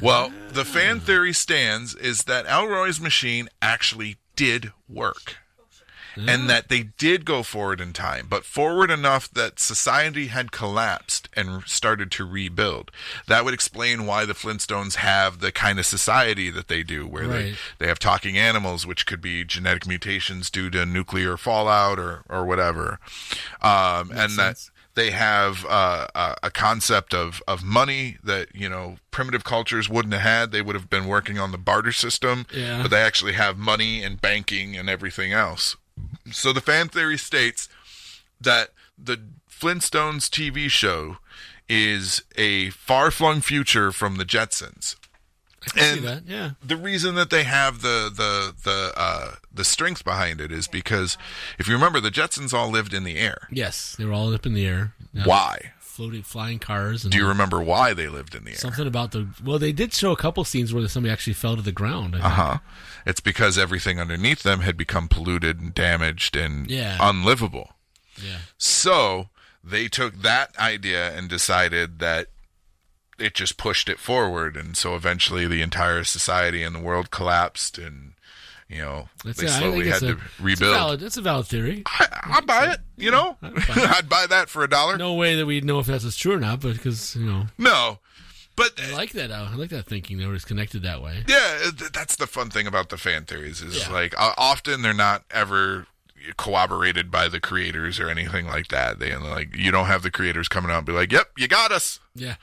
Well, the fan theory stands is that Elroy's machine actually did work. And that they did go forward in time, but forward enough that society had collapsed and started to rebuild. That would explain why the Flintstones have the kind of society that they do, where they have talking animals, which could be genetic mutations due to nuclear fallout or whatever. And sense. That they have a concept of money that, primitive cultures wouldn't have had. They would have been working on the barter system, but they actually have money and banking and everything else. So the fan theory states that the Flintstones TV show is a far-flung future from the Jetsons. I can see that, yeah. The reason that they have the strength behind it is because if you remember, the Jetsons all lived in the air. Yes, they were all up in the air. Why? Flying cars. And do you remember why they lived in the air? Something about they did show a couple scenes where somebody actually fell to the ground. It's because everything underneath them had become polluted and damaged and unlivable. Yeah. So they took that idea and decided that it just pushed it forward, and so eventually the entire society and the world collapsed, and they slowly had to rebuild. It's a valid theory. I'd buy it. I'd buy that for $1. No way that we'd know if that's true or not, but because no. But I like that. I like that thinking. They were connected that way. Yeah, that's the fun thing about the fan theories is like often they're not ever corroborated by the creators or anything like that. They you don't have the creators coming out and be like, "Yep, you got us." Yeah.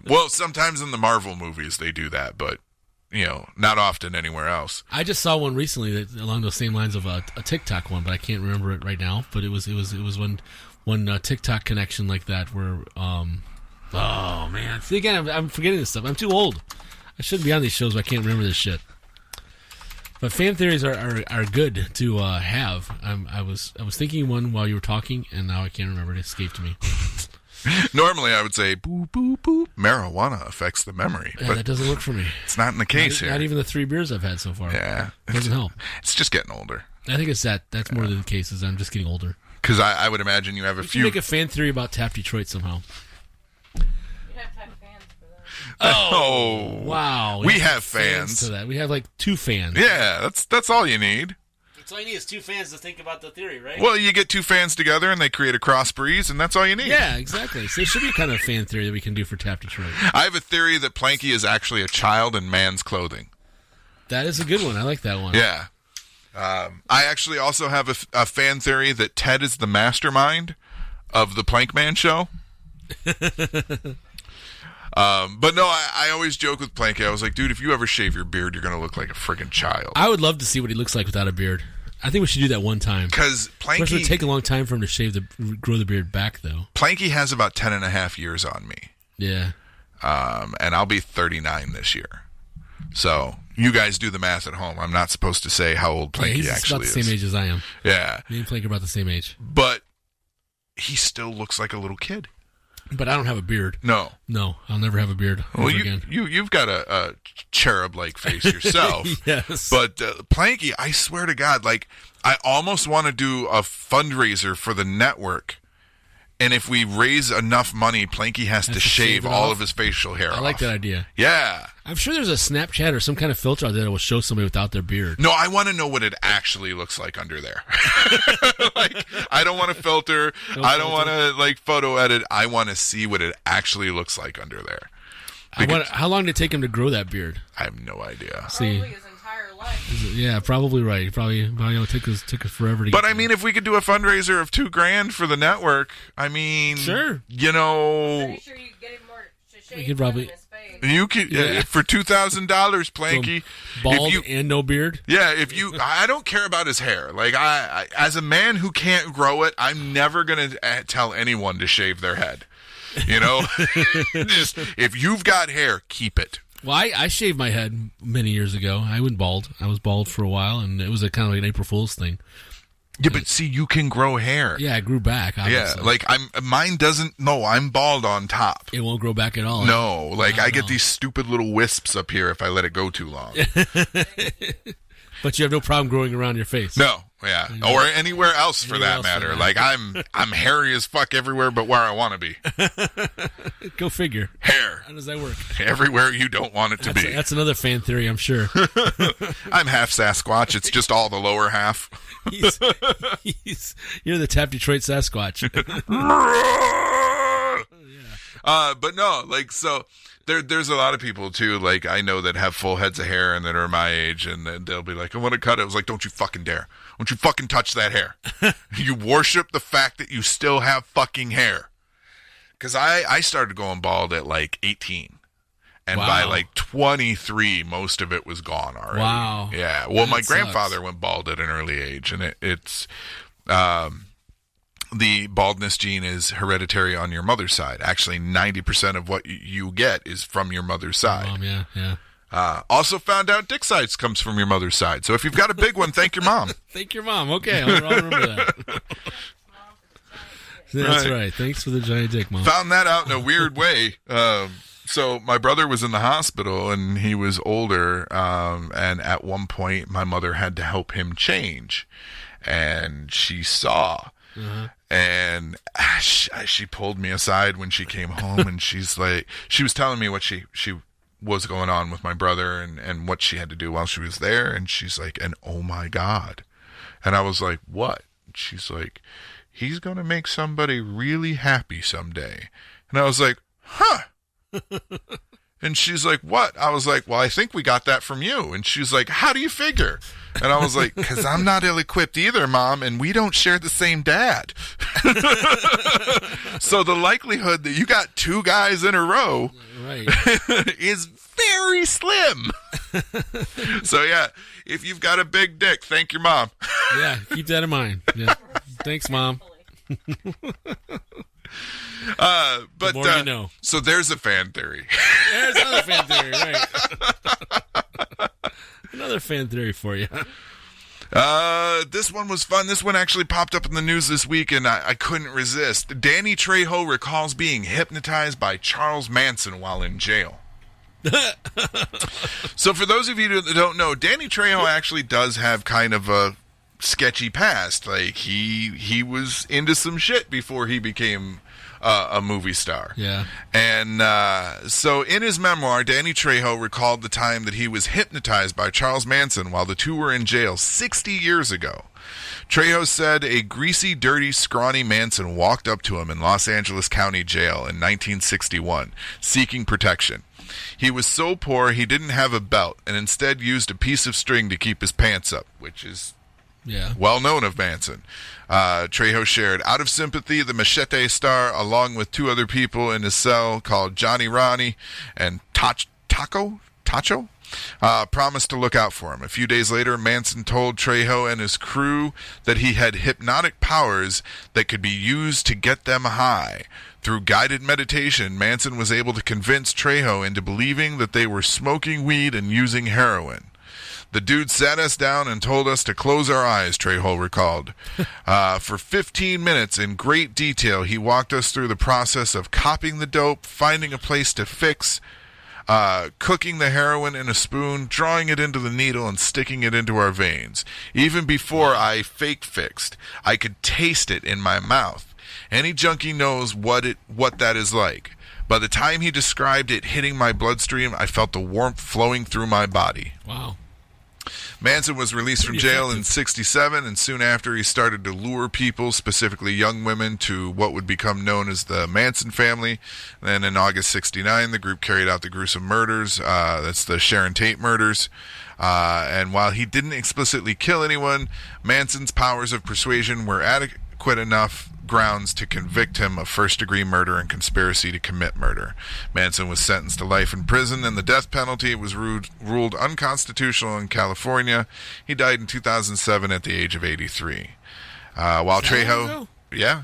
Well, sometimes in the Marvel movies they do that, but not often anywhere else. I just saw one recently that along those same lines of a TikTok one, but I can't remember it right now. But it was one TikTok connection like that where oh man, see again, I'm forgetting this stuff. I'm too old. I shouldn't be on these shows, but I can't remember this shit. But fan theories are good to have. I was thinking one while you were talking, and now I can't remember. It escaped me. Normally, I would say, boo, boo, boo, marijuana affects the memory. Yeah, but that doesn't work for me. It's not in the case here. Not even the 3 beers I've had so far. Yeah. It doesn't help. It's just getting older. I think it's that. That's more than the case is I'm just getting older. Because I would imagine you have a few... make a fan theory about Tap Detroit somehow. You have to have fans for that. Oh. Wow. We have fans. To that. We have like 2 fans. Yeah, that's all you need. That's all you need is 2 fans to think about the theory, right? Well, you get 2 fans together and they create a cross breeze, and that's all you need. Yeah, exactly. So there should be kind of a fan theory that we can do for Tap Detroit. I have a theory that Planky is actually a child in man's clothing. That is a good one. I like that one. Yeah. I actually also have a fan theory that Ted is the mastermind of the Plankman show. But no, I always joke with Planky. I was like, dude, if you ever shave your beard, you're going to look like a friggin' child. I would love to see what he looks like without a beard. I think we should do that one time. Because Planky... Of course, it would take a long time for him to grow the beard back, though. Planky has about 10 and a half years on me. Yeah. And I'll be 39 this year. So, you guys do the math at home. I'm not supposed to say how old Planky he's actually is. He's about the same age as I am. Yeah. Me and Planky are about the same age. But he still looks like a little kid. But I don't have a beard. No, I'll never have a beard. Well, you've got a cherub-like face yourself. Yes. But Planky, I swear to God, like I almost want to do a fundraiser for the network, and if we raise enough money, Planky has to shave all of his facial hair off. I like that idea. Yeah. I'm sure there's a Snapchat or some kind of filter out there that will show somebody without their beard. No, I want to know what it actually looks like under there. Like, I don't want to filter. I don't want to like photo edit. I want to see what it actually looks like under there. How long did it take him to grow that beard? I have no idea. Probably his entire life. Yeah, probably right. Probably took us forever to get. But I mean, if we could do a fundraiser of $2,000 for the network, I mean, sure. Pretty sure you get him more to shave You could probably. You could for $2,000, Planky, so bald and no beard. Yeah, I don't care about his hair. Like I as a man who can't grow it, I'm never gonna tell anyone to shave their head. Just if you've got hair, keep it. Well, I shaved my head many years ago. I went bald. I was bald for a while, and it was a kind of like an April Fool's thing. Yeah, but see, you can grow hair. Yeah, I grew back. Obviously. Yeah, like mine doesn't. No, I'm bald on top. It won't grow back at all. No, like I get these stupid little wisps up here if I let it go too long. But you have no problem growing around your face. No, yeah, or anywhere else for that matter. Like I'm hairy as fuck everywhere, but where I want to be. Go figure. Hair. How does that work? Everywhere you don't want it to be. That's another fan theory, I'm sure. I'm half Sasquatch. It's just all the lower half. You're the Tap Detroit Sasquatch. But no, like so. There's a lot of people too, like I know that have full heads of hair and that are my age, and then they'll be like, I want to cut it. I was like, don't you fucking dare. Don't you fucking touch that hair. You worship the fact that you still have fucking hair. Because I started going bald at like 18. And by like 23, most of it was gone already. Wow. Yeah. Well, my grandfather went bald at an early age, and it's... the baldness gene is hereditary on your mother's side. Actually, 90% of what you get is from your mother's side. Yeah. Also found out dick size comes from your mother's side. So if you've got a big one, thank your mom. Thank your mom. Okay, I'll remember that. That's right. Thanks for the giant dick, Mom. Found that out in a weird way. So my brother was in the hospital, and he was older, and at one point my mother had to help him change, and she saw. And she pulled me aside when she came home, and she's like, she was telling me what she was going on with my brother and what she had to do while she was there, and she's like, and oh my God. And I was like, what? She's like, he's going to make somebody really happy someday. And I was like, huh. And she's like, what? I was like, well, I think we got that from you. And she's like, how do you figure? And I was like, because I'm not ill-equipped either, Mom, and we don't share the same dad. So the likelihood that you got two guys in a row is very slim. So, yeah, if you've got a big dick, thank your mom. Yeah, keep that in mind. Yeah. Thanks, Mom. But the more you know. So there's a fan theory. There's another fan theory, right? Another fan theory for you. This one was fun. This one actually popped up in the news this week, and I couldn't resist. Danny Trejo recalls being hypnotized by Charles Manson while in jail. So for those of you that don't know, Danny Trejo actually does have kind of a sketchy past. Like he was into some shit before he became a movie star. Yeah. And so in his memoir, Danny Trejo recalled the time that he was hypnotized by Charles Manson while the two were in jail 60 years ago. Trejo said a greasy, dirty, scrawny Manson walked up to him in Los Angeles County Jail in 1961, seeking protection. He was so poor he didn't have a belt and instead used a piece of string to keep his pants up, which is well known of Manson. Trejo shared, out of sympathy, the Machete star, along with two other people in his cell called Johnny Ronnie and Tacho, promised to look out for him. A few days later, Manson told Trejo and his crew that he had hypnotic powers that could be used to get them high. Through guided meditation, Manson was able to convince Trejo into believing that they were smoking weed and using heroin. The dude sat us down and told us to close our eyes, Trejo recalled. For 15 minutes, in great detail, he walked us through the process of copying the dope, finding a place to fix, cooking the heroin in a spoon, drawing it into the needle, and sticking it into our veins. Even before I fake fixed, I could taste it in my mouth. Any junkie knows what that is like. By the time he described it hitting my bloodstream, I felt the warmth flowing through my body. Wow. Manson was released from jail in 1967, and soon after he started to lure people, specifically young women, to what would become known as the Manson family. Then in August 1969, the group carried out the gruesome murders. That's the Sharon Tate murders. And while he didn't explicitly kill anyone, Manson's powers of persuasion were adequate enough grounds to convict him of first-degree murder and conspiracy to commit murder. Manson was sentenced to life in prison, and the death penalty was ruled unconstitutional in California. He died in 2007 at the age of 83. While Trejo... Yeah?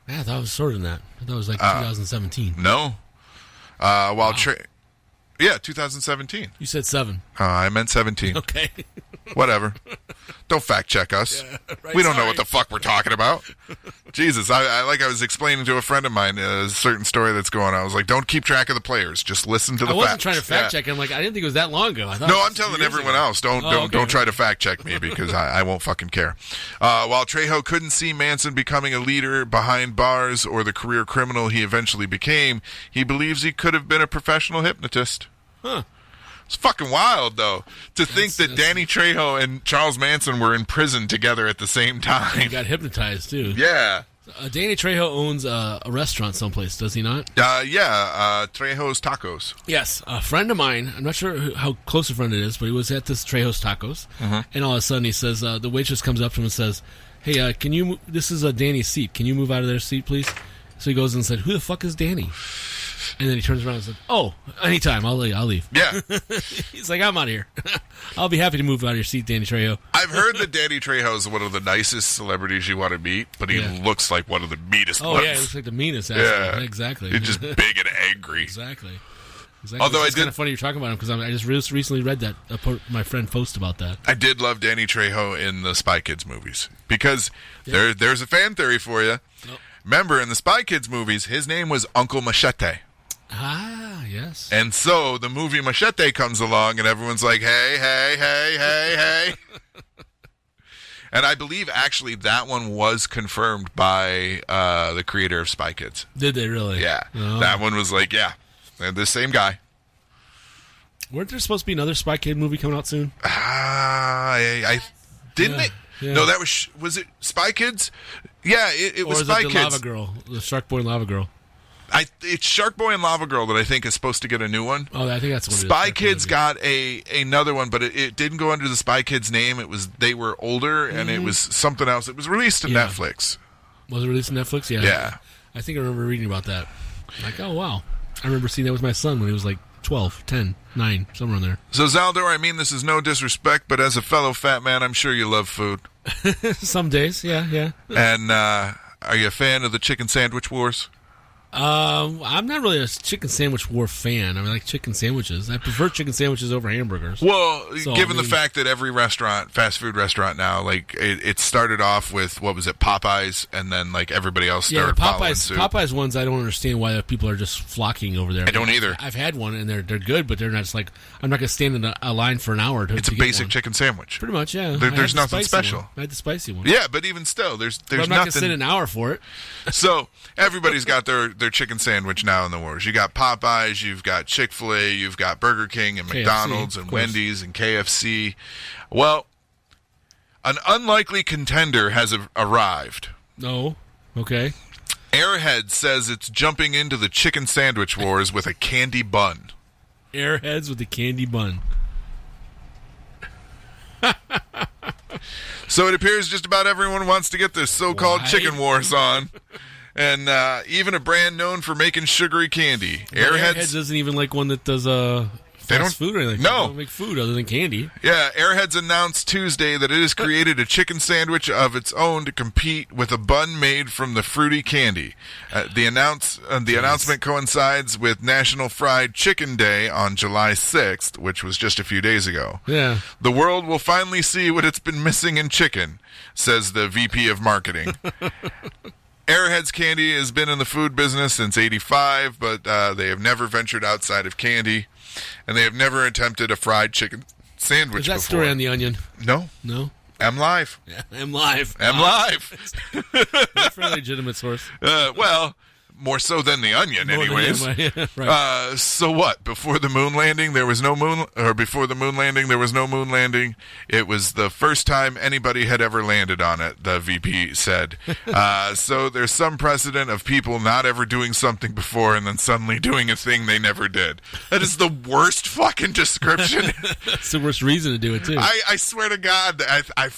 Yeah, I thought it was shorter than that. I thought it was like 2017. No. While Yeah, 2017. You said 7. I meant 17. Okay. Whatever. Don't fact check us. Yeah, right, we don't know what the fuck we're talking about. Jesus, I was explaining to a friend of mine a certain story that's going on. I was like, don't keep track of the players. Just listen to the facts. I wasn't trying to fact check him. Like, I didn't think it was that long ago. I thought no, I'm telling everyone else. Don't try to fact check me because I won't fucking care. While Trejo couldn't see Manson becoming a leader behind bars or the career criminal he eventually became, he believes he could have been a professional hypnotist. Huh. It's fucking wild, though, to think that Danny Trejo and Charles Manson were in prison together at the same time. He got hypnotized, too. Yeah. Danny Trejo owns a restaurant someplace, does he not? Trejo's Tacos. Yes. A friend of mine, I'm not sure how close a friend it is, but he was at this Trejo's Tacos, and all of a sudden he says, the waitress comes up to him and says, hey, can you, this is Danny's seat. Can you move out of their seat, please? So he goes and said, who the fuck is Danny? And then he turns around and said, oh, anytime, I'll leave. Yeah. He's like, I'm out of here. I'll be happy to move out of your seat, Danny Trejo. I've heard that Danny Trejo is one of the nicest celebrities you want to meet, but he looks like one of the meanest ones. Oh, yeah, he looks like the meanest. Actually. Yeah. Exactly. He's just big and angry. Exactly. Exactly. Although it's kind of funny you're talking about him because I just recently read that my friend post about that. I did love Danny Trejo in the Spy Kids movies because there's a fan theory for you. Nope. Remember, in the Spy Kids movies, his name was Uncle Machete. Ah, yes. And so the movie Machete comes along, and everyone's like, hey, hey, hey, hey, hey. And I believe, actually, that one was confirmed by the creator of Spy Kids. Did they really? Yeah. Oh. That one was like, yeah, the same guy. Weren't there supposed to be another Spy Kid movie coming out soon? I didn't it? Yeah. No, that was it Spy Kids? Yeah, it was Spy the Kids. Lava Girl, the Shark Boy and Lava Girl. It's Shark Boy and Lava Girl that I think is supposed to get a new one. Oh, I think that's what it is. Spy Kids got another one, but it didn't go under the Spy Kids name. They were older, and it was something else. It was released to Netflix. Was it released on Netflix? Yeah. Yeah. I think I remember reading about that. Like, oh, wow. I remember seeing that with my son when he was like 12, 10, 9, somewhere in there. So, Zaldor, I mean, this is no disrespect, but as a fellow fat man, I'm sure you love food. Some days, yeah. And are you a fan of the chicken sandwich wars? I'm not really a chicken sandwich war fan. I mean, I like chicken sandwiches. I prefer chicken sandwiches over hamburgers. Well, given the fact that every restaurant, fast food restaurant now, like it started off with, what was it, Popeyes, and then like everybody else started following suit. Popeyes ones, I don't understand why people are just flocking over there. I don't either. I've had one, and they're good, but they're not just like, I'm not going to stand in a line for an hour to It's a basic chicken sandwich. Pretty much, yeah. There's nothing special. I had the spicy one. Yeah, but even still, there's I'm not nothing. going to sit an hour for it. So everybody's got their chicken sandwich now in the wars. You got Popeyes, you've got Chick-fil-A, you've got Burger King and McDonald's and Wendy's and KFC. Well, an unlikely contender has arrived. No. Okay. Airhead says it's jumping into the chicken sandwich wars with a candy bun. Airheads with a candy bun. So it appears just about everyone wants to get this so-called chicken wars on. And even a brand known for making sugary candy. Airheads isn't even like one that does fast food or anything. No. They don't make food other than candy. Yeah, Airheads announced Tuesday that it has created a chicken sandwich of its own to compete with a bun made from the fruity candy. The announcement coincides with National Fried Chicken Day on July 6th, which was just a few days ago. Yeah. The world will finally see what it's been missing in chicken, says the VP of Marketing. Airheads Candy has been in the food business since '85, but they have never ventured outside of candy, and they have never attempted a fried chicken sandwich Is that before. story on The Onion? No. M Live. Yeah, M Live. M Live. That's a fairly legitimate source. Well, more so than The Onion, anyways. Right. So what? Before the moon landing, there was no moon, or before the moon landing, there was no moon landing. It was the first time anybody had ever landed on it, the VP said. So there's some precedent of people not ever doing something before and then suddenly doing a thing they never did. That is the worst fucking description. That's the worst reason to do it, too. I swear to God, I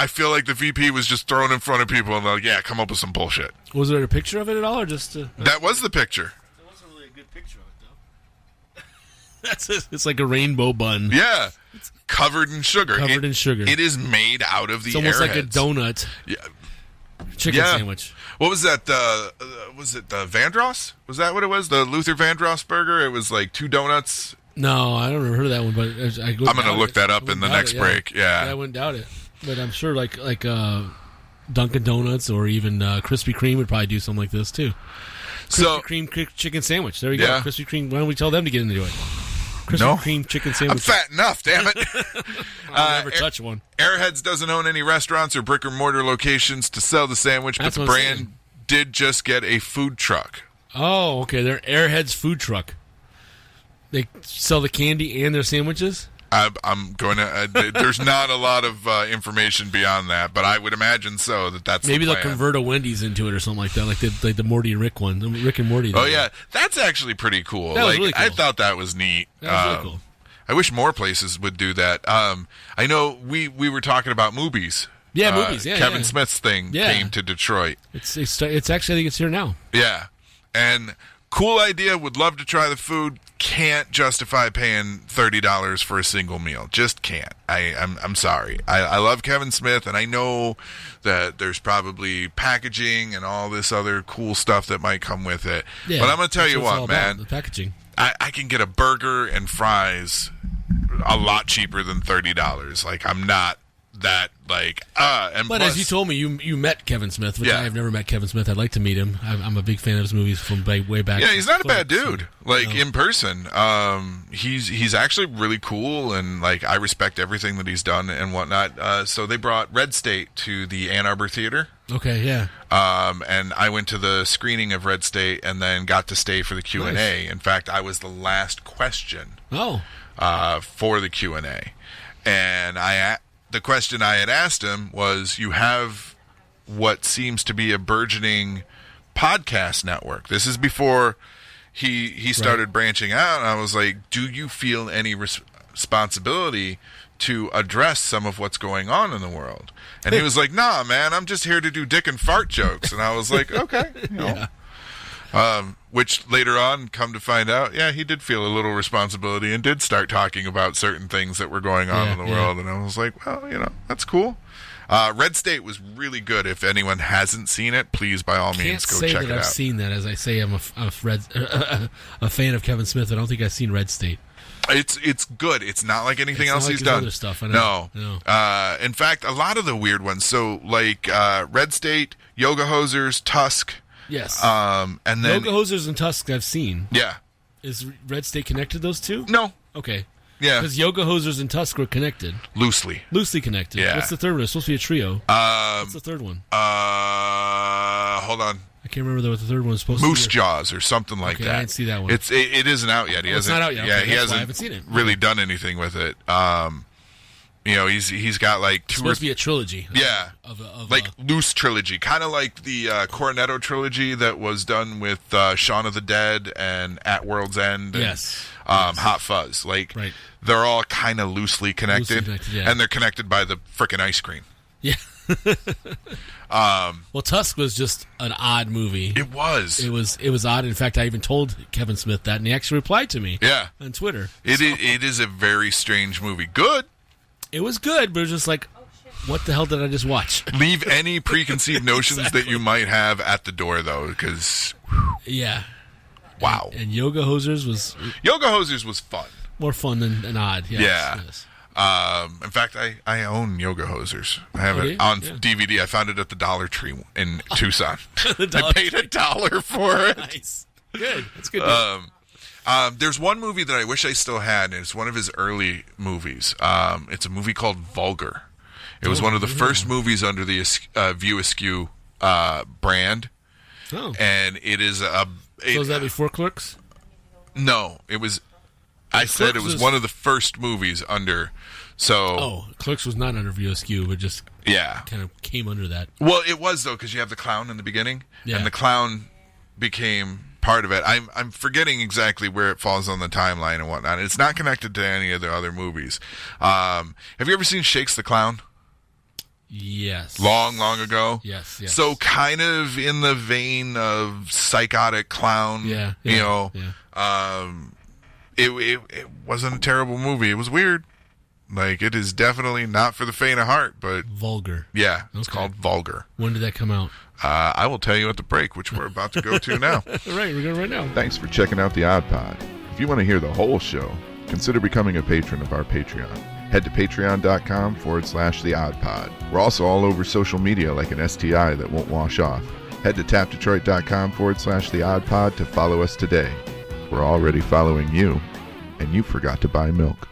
feel like the VP was just thrown in front of people and like, yeah, come up with some bullshit. Was there a picture of it at all, or just? That was the picture. That wasn't really a good picture of it, though. It's like a rainbow bun. Yeah, covered in sugar. Covered in sugar. It is made out of the Airheads. It's almost like a donut. Yeah. Chicken sandwich. What was that? Was it the Vandross? Was that what it was? The Luther Vandross burger? It was like 2 donuts. No, I don't ever heard of that one, but I'm going to look that up in the next break. Yeah, I wouldn't doubt it. But I'm sure like Dunkin' Donuts or even Krispy Kreme would probably do something like this too. Krispy Kreme chicken sandwich. There you go. Krispy Kreme. Why don't we tell them to get into it? Krispy Kreme chicken sandwich. I'm fat enough, damn it. I'll never touch one. Airheads doesn't own any restaurants or brick or mortar locations to sell the sandwich, but the brand did just get a food truck. Oh, okay. They're Airheads food truck. They sell the candy and their sandwiches? I'm going to. There's not a lot of information beyond that, but I would imagine so. That's maybe the they'll convert a Wendy's into it or something like that, like the Morty and Rick one, Rick and Morty. Oh yeah, that's actually pretty cool. That was really cool. I thought that was neat. That was really cool. I wish more places would do that. I know we were talking about movies. Yeah, movies. Yeah, Kevin Smith's thing came to Detroit. It's actually I think it's here now. Yeah, and cool idea. Would love to try the food. Can't justify paying $30 for a single meal. Just can't. I'm sorry. I love Kevin Smith, and I know that there's probably packaging and all this other cool stuff that might come with it. Yeah, but I'm going to tell you what, man. The packaging. I can get a burger and fries a lot cheaper than $30. Like, I'm not that, like, and But plus, as you told me, you met Kevin Smith, which Yeah. I have never met Kevin Smith. I'd like to meet him. I'm a big fan of his movies from way back. Yeah, he's not a bad So, dude. Like, in person, he's actually really cool, and like I respect everything that he's done and whatnot. So they brought Red State to the Ann Arbor Theater. Okay, yeah. And I went to the screening of Red State and then got to stay for the Q&A. Nice. In fact, I was the last question Oh. for the Q&A. And the question I had asked him was, you have what seems to be a burgeoning podcast network. This is before he started branching out. And I was like, do you feel any responsibility to address some of what's going on in the world? And he was like, nah, man, I'm just here to do dick and fart jokes. And I was like, okay. You know. Which later on, come to find out, yeah, he did feel a little responsibility and did start talking about certain things that were going on in the world. And I was like, well, you know, that's cool. Red State was really good. If anyone hasn't seen it, please, by all means, go check it out. Can't say that I've seen that. As I say, I'm a fan of Kevin Smith. I don't think I've seen Red State. It's good. It's not like anything else like he's his done. other stuff, I know. No. In fact, a lot of the weird ones. So, like Red State, Yoga Hosers, Tusk. Yes. And then Yoga Hosers and Tusk I've seen. Yeah. Is Red State connected, those two? No. Okay. Yeah. Because Yoga Hosers and Tusk were connected. Loosely connected. Yeah. What's the third one? It's supposed to be a trio. What's the third one? Hold on. I can't remember what the third one was supposed Moose to be. Jaws or something like that. I didn't see that one. It isn't out yet. He it's hasn't. not out yet. Yeah, Okay, he that's why hasn't I haven't seen it. really done anything with it. You know, he's got like It's supposed to be a trilogy. Yeah, of like loose trilogy, kind of like the Cornetto trilogy that was done with Shaun of the Dead and At World's End. And, Yes. Hot Fuzz. Like they're all kind of loosely connected, yeah. and they're connected by the frickin' ice cream. Yeah. Well, Tusk was just an odd movie. It was. It was odd. In fact, I even told Kevin Smith that, and he actually replied to me. Yeah. On Twitter. It is a very strange movie. Good. It was good, but it was just like, what the hell did I just watch? Leave any preconceived notions that you might have at the door, though, because yeah. Wow. And Yoga Hosers was fun. More fun than odd. Yes, Yeah. Yes. In fact, I own Yoga Hosers. I have it on DVD. I found it at the Dollar Tree in Tucson. I paid $1 for it. Nice. Good. That's good. There's one movie that I wish I still had, and it's one of his early movies. It's a movie called Vulgar. It was one of the first movies under the View Askew brand. Oh. And it is a... So was that before Clerks? No, it was... I said it was one of the first movies under... So... Oh, Clerks was not under View Askew, but just kind of came under that. Well, it was, though, because you have the clown in the beginning, Yeah. and the clown became part of it. I'm forgetting exactly where it falls on the timeline and whatnot. It's not connected to any of the other movies. Have you ever seen Shakes the Clown? Yes. Long ago? Yes. So kind of in the vein of Psychotic Clown. Yeah. You know. Yeah. It wasn't a terrible movie. It was weird. Like, it is definitely not for the faint of heart, but... Vulgar. Yeah, it's called Vulgar. When did that come out? I will tell you at the break, which we're about to go to now. Right, we're going right now. Thanks for checking out the Odd Pod. If you want to hear the whole show, consider becoming a patron of our Patreon. Head to patreon.com/the Odd Pod. We're also all over social media like an STI that won't wash off. Head to tapdetroit.com/the Odd Pod to follow us today. We're already following you, and you forgot to buy milk.